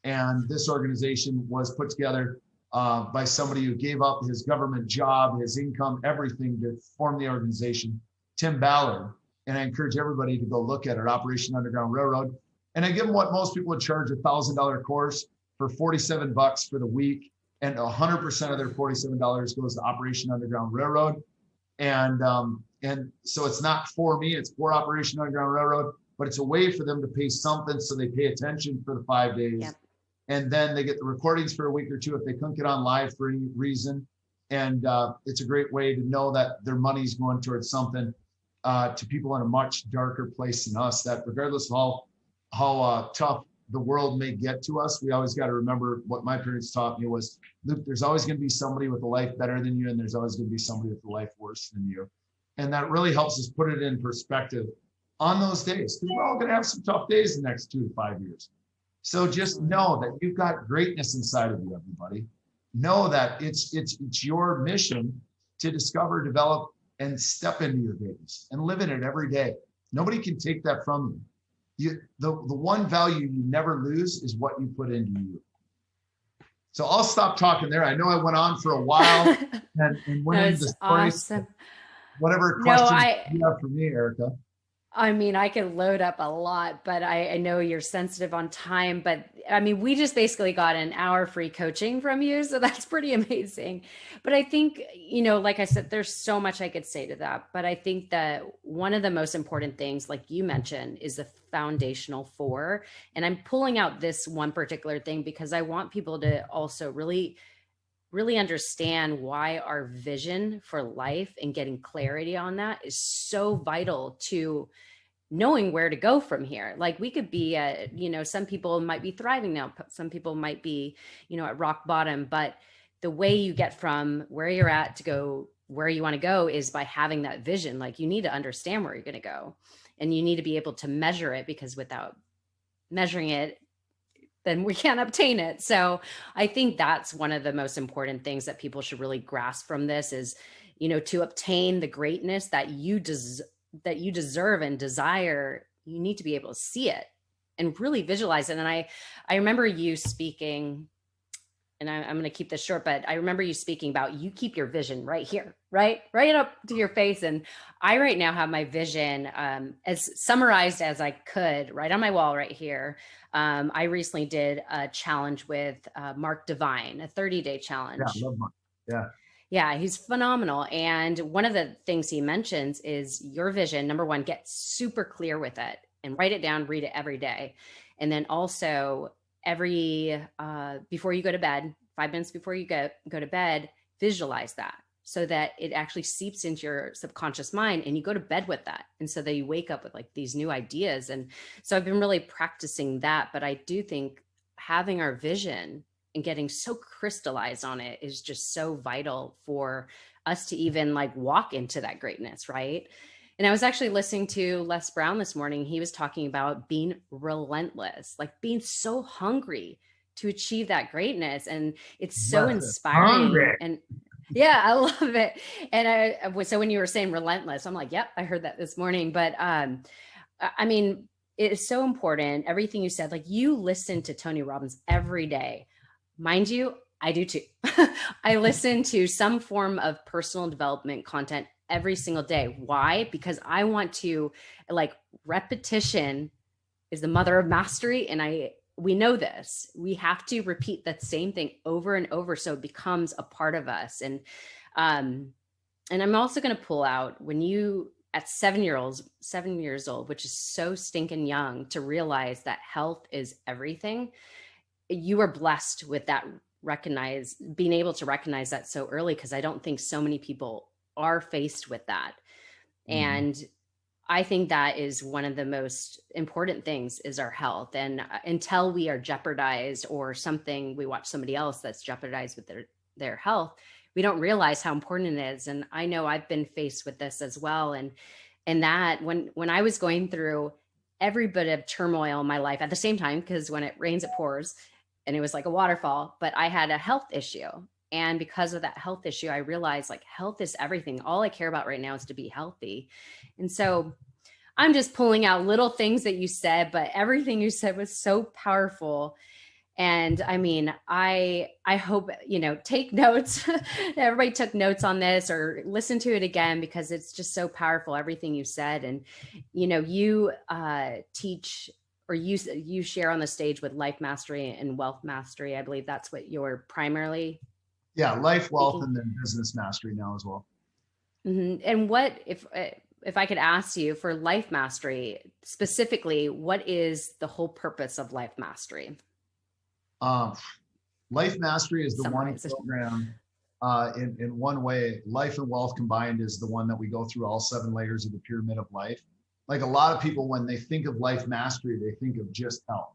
And this organization was put together by somebody who gave up his government job, his income, everything to form the organization, Tim Ballard. And I encourage everybody to go look at it, Operation Underground Railroad. And I give them what most people would charge, $1,000 course for $47 for the week. And 100% of their $47 goes to Operation Underground Railroad. And so it's not for me, it's for Operation Underground Railroad, but it's a way for them to pay something so they pay attention for the 5 days. Yep. And then they get the recordings for a week or two if they couldn't get on live for any reason. And it's a great way to know that their money's going towards something to people in a much darker place than us, that regardless of how tough the world may get to us, we always got to remember what my parents taught me was, Luke, there's always going to be somebody with a life better than you, and there's always going to be somebody with a life worse than you. And that really helps us put it in perspective on those days, because we're all going to have some tough days the next 2 to 5 years. So just know that you've got greatness inside of you, everybody. Know that it's your mission to discover, develop, and step into your greatness and live in it every day. Nobody can take that from you. The one value you never lose is what you put into you. So I'll stop talking there. I know I went on for a while and went into the stories. Awesome. Whatever questions you have for me, Erica. I mean, I can load up a lot, but I know you're sensitive on time, but I mean, we just basically got an hour free coaching from you. So that's pretty amazing. But I think, like I said, there's so much I could say to that. But I think that one of the most important things, like you mentioned, is the foundational 4. And I'm pulling out this one particular thing because I want people to also really understand why our vision for life and getting clarity on that is so vital to knowing where to go from here. Like we could be at, some people might be thriving now. Some people might be, at rock bottom, but the way you get from where you're at to go where you want to go is by having that vision. Like you need to understand where you're going to go, and you need to be able to measure it, because without measuring it, then we can't obtain it. So I think that's one of the most important things that people should really grasp from this is, to obtain the greatness that you deserve and desire, you need to be able to see it and really visualize it. And I remember you speaking, and I'm going to keep this short, but I remember you speaking about, you keep your vision right here, right up to your face. And I right now have my vision as summarized as I could right on my wall right here. I recently did a challenge with Mark Divine, a 30-day challenge. Yeah, I love Mark. Yeah. Yeah, he's phenomenal. And one of the things he mentions is your vision. Number one, get super clear with it and write it down, read it every day. And then also every, before you go to bed, 5 minutes before you go to bed, visualize that so that it actually seeps into your subconscious mind and you go to bed with that. And so that you wake up with like these new ideas. And so I've been really practicing that, but I do think having our vision and getting so crystallized on it is just so vital for us to even like walk into that greatness, right? And I was actually listening to Les Brown this morning. He was talking about being relentless, like being so hungry to achieve that greatness. And it's so inspiring. And yeah, I love it. And so when you were saying relentless, I'm like, yep, I heard that this morning. But I mean, it is so important. Everything you said, like you listen to Tony Robbins every day. Mind you, I do too. I listen to some form of personal development content every single day. Why? Because I want to, like, repetition is the mother of mastery. And we know this. We have to repeat that same thing over and over so it becomes a part of us. And I'm also going to pull out when you at 7 years old, which is so stinking young to realize that health is everything. You are blessed with that, being able to recognize that so early, because I don't think so many people are faced with that. Mm-hmm. And I think that is one of the most important things is our health. And until we are jeopardized or something, we watch somebody else that's jeopardized with their health, we don't realize how important it is. And I know I've been faced with this as well. And that when I was going through every bit of turmoil in my life at the same time, because when it rains, it pours, and it was like a waterfall, but I had a health issue. And because of that health issue, I realized like health is everything. All I care about right now is to be healthy. And so I'm just pulling out little things that you said, but everything you said was so powerful. And I mean, I hope, take notes. Everybody took notes on this or listen to it again, because it's just so powerful, everything you said. And, you teach, or you share on the stage with Life Mastery and Wealth Mastery. I believe that's what you're primarily. Yeah, life, wealth, and then business mastery now as well. Mm-hmm. And what, if I could ask you for Life Mastery specifically, what is the whole purpose of Life Mastery? Life Mastery is the one program, in one way. Life and wealth combined is the one that we go through all 7 layers of the pyramid of life. Like a lot of people, when they think of Life Mastery, they think of just health.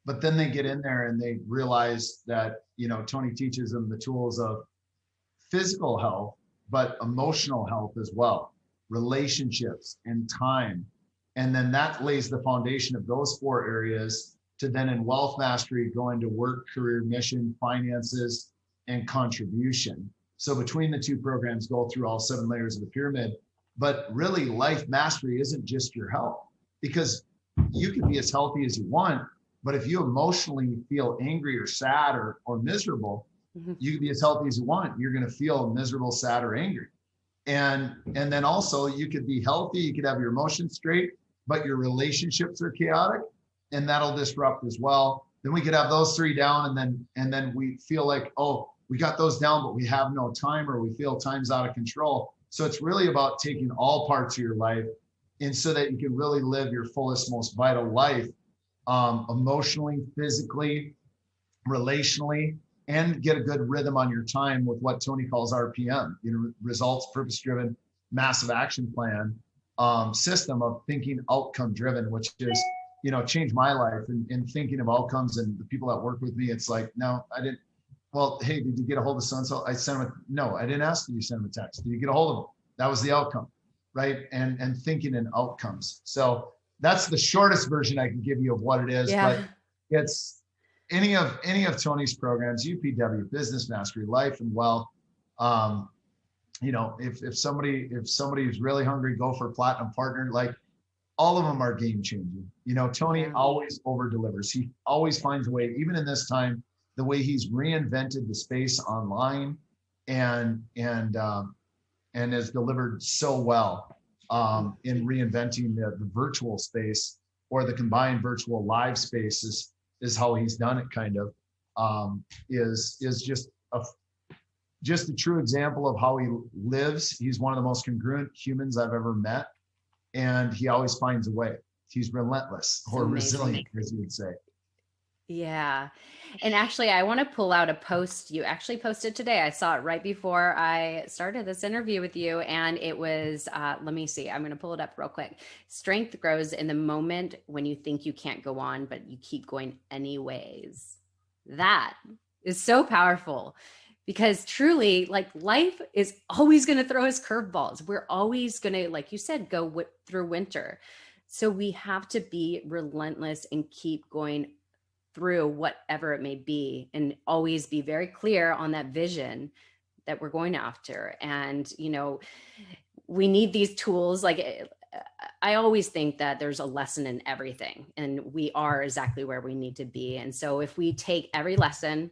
But then they get in there and they realize that, Tony teaches them the tools of physical health, but emotional health as well, relationships and time. And then that lays the foundation of those 4 areas to then in Wealth Mastery go into work, career, mission, finances, and contribution. So between the 2 programs, go through all 7 layers of the pyramid. But really, Life Mastery isn't just your health, because you can be as healthy as you want, but if you emotionally feel angry or sad or miserable, mm-hmm. you can be as healthy as you want. You're going to feel miserable, sad, or angry. And then also you could be healthy, you could have your emotions straight, but your relationships are chaotic, and that'll disrupt as well. Then we could have those 3 down, and then we feel like, oh, we got those down, but we have no time, or we feel time's out of control. So it's really about taking all parts of your life, and so that you can really live your fullest, most vital life, emotionally, physically, relationally, and get a good rhythm on your time with what Tony calls RPM, results, purpose-driven, massive action plan, system of thinking outcome driven, which is, changed my life in thinking of outcomes. And the people that work with me, it's like, no, I didn't. Well, hey, did you get a hold of so-and-so? I sent him no, I didn't ask you to send him a text. Did you get a hold of him? That was the outcome, right? And thinking in outcomes. So that's the shortest version I can give you of what it is. Yeah. But it's any of Tony's programs, UPW, Business Mastery, Life and Wealth. If somebody is really hungry, go for a platinum partner. Like, all of them are game changing. Tony always over delivers. He always finds a way, even in this time, the way he's reinvented the space online and has delivered so well in reinventing the virtual space, or the combined virtual live spaces is how he's done it, kind of, is just just a true example of how he lives. He's one of the most congruent humans I've ever met. And he always finds a way. He's relentless, or resilient, as you would say. Yeah. And actually, I want to pull out a post you actually posted today. I saw it right before I started this interview with you. And it was, let me see, I'm going to pull it up real quick. Strength grows in the moment when you think you can't go on, but you keep going anyways. That is so powerful, because truly, like, life is always going to throw us curveballs. We're always going to, like you said, go through winter. So we have to be relentless and keep going through whatever it may be, and always be very clear on that vision that we're going after. And, you know, we need these tools. Like, I always think that there's a lesson in everything, and we are exactly where we need to be. And so if we take every lesson,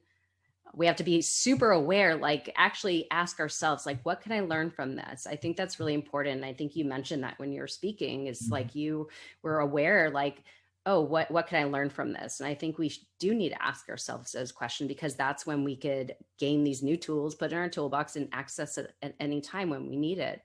we have to be super aware, like actually ask ourselves, like, what can I learn from this? I think that's really important. And I think you mentioned that when you're speaking, is like you were aware, like, oh, what can I learn from this? And I think we do need to ask ourselves those questions, because that's when we could gain these new tools, put in our toolbox, and access it at any time when we need it.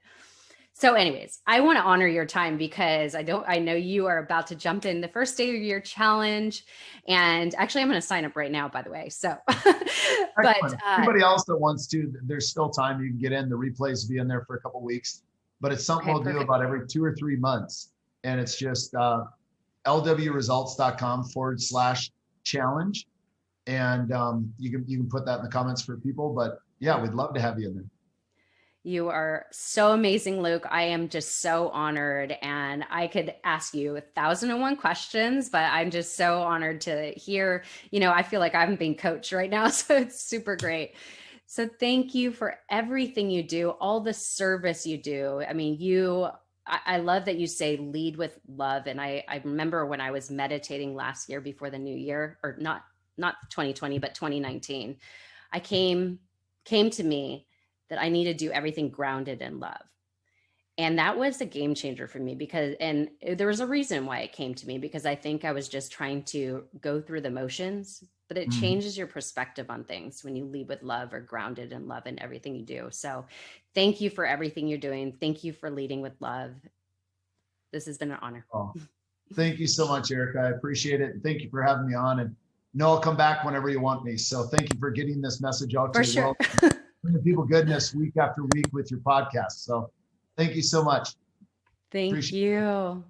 So anyways, I want to honor your time, because I know you are about to jump in the first day of your challenge. And actually, I'm going to sign up right now, by the way. So, but anybody else that wants to, there's still time. You can get in. The replays will be in there for a couple of weeks, but it's something we'll do about every 2 or 3 months. And it's just lwresults.com/challenge. And you can put that in the comments for people, but yeah, we'd love to have you in there. You are so amazing, Luke. I am just so honored, and I could ask you 1,001 questions, but I'm just so honored to hear, you know, I feel like I'm being coached right now. So it's super great. So thank you for everything you do, all the service you do. I mean, I love that you say lead with love. And I remember when I was meditating last year before the new year, or not 2020, but 2019, I came to me that I need to do everything grounded in love. And that was a game changer for me, and there was a reason why it came to me, because I think I was just trying to go through the motions, but it changes your perspective on things when you lead with love, or grounded in love in everything you do. So thank you for everything you're doing. Thank you for leading with love. This has been an honor. Oh, thank you so much, Erica. I appreciate it. And thank you for having me on. And no, I'll come back whenever you want me. So thank you for getting this message out to the world. Bringing people goodness week after week with your podcast. So thank you so much. Thank you.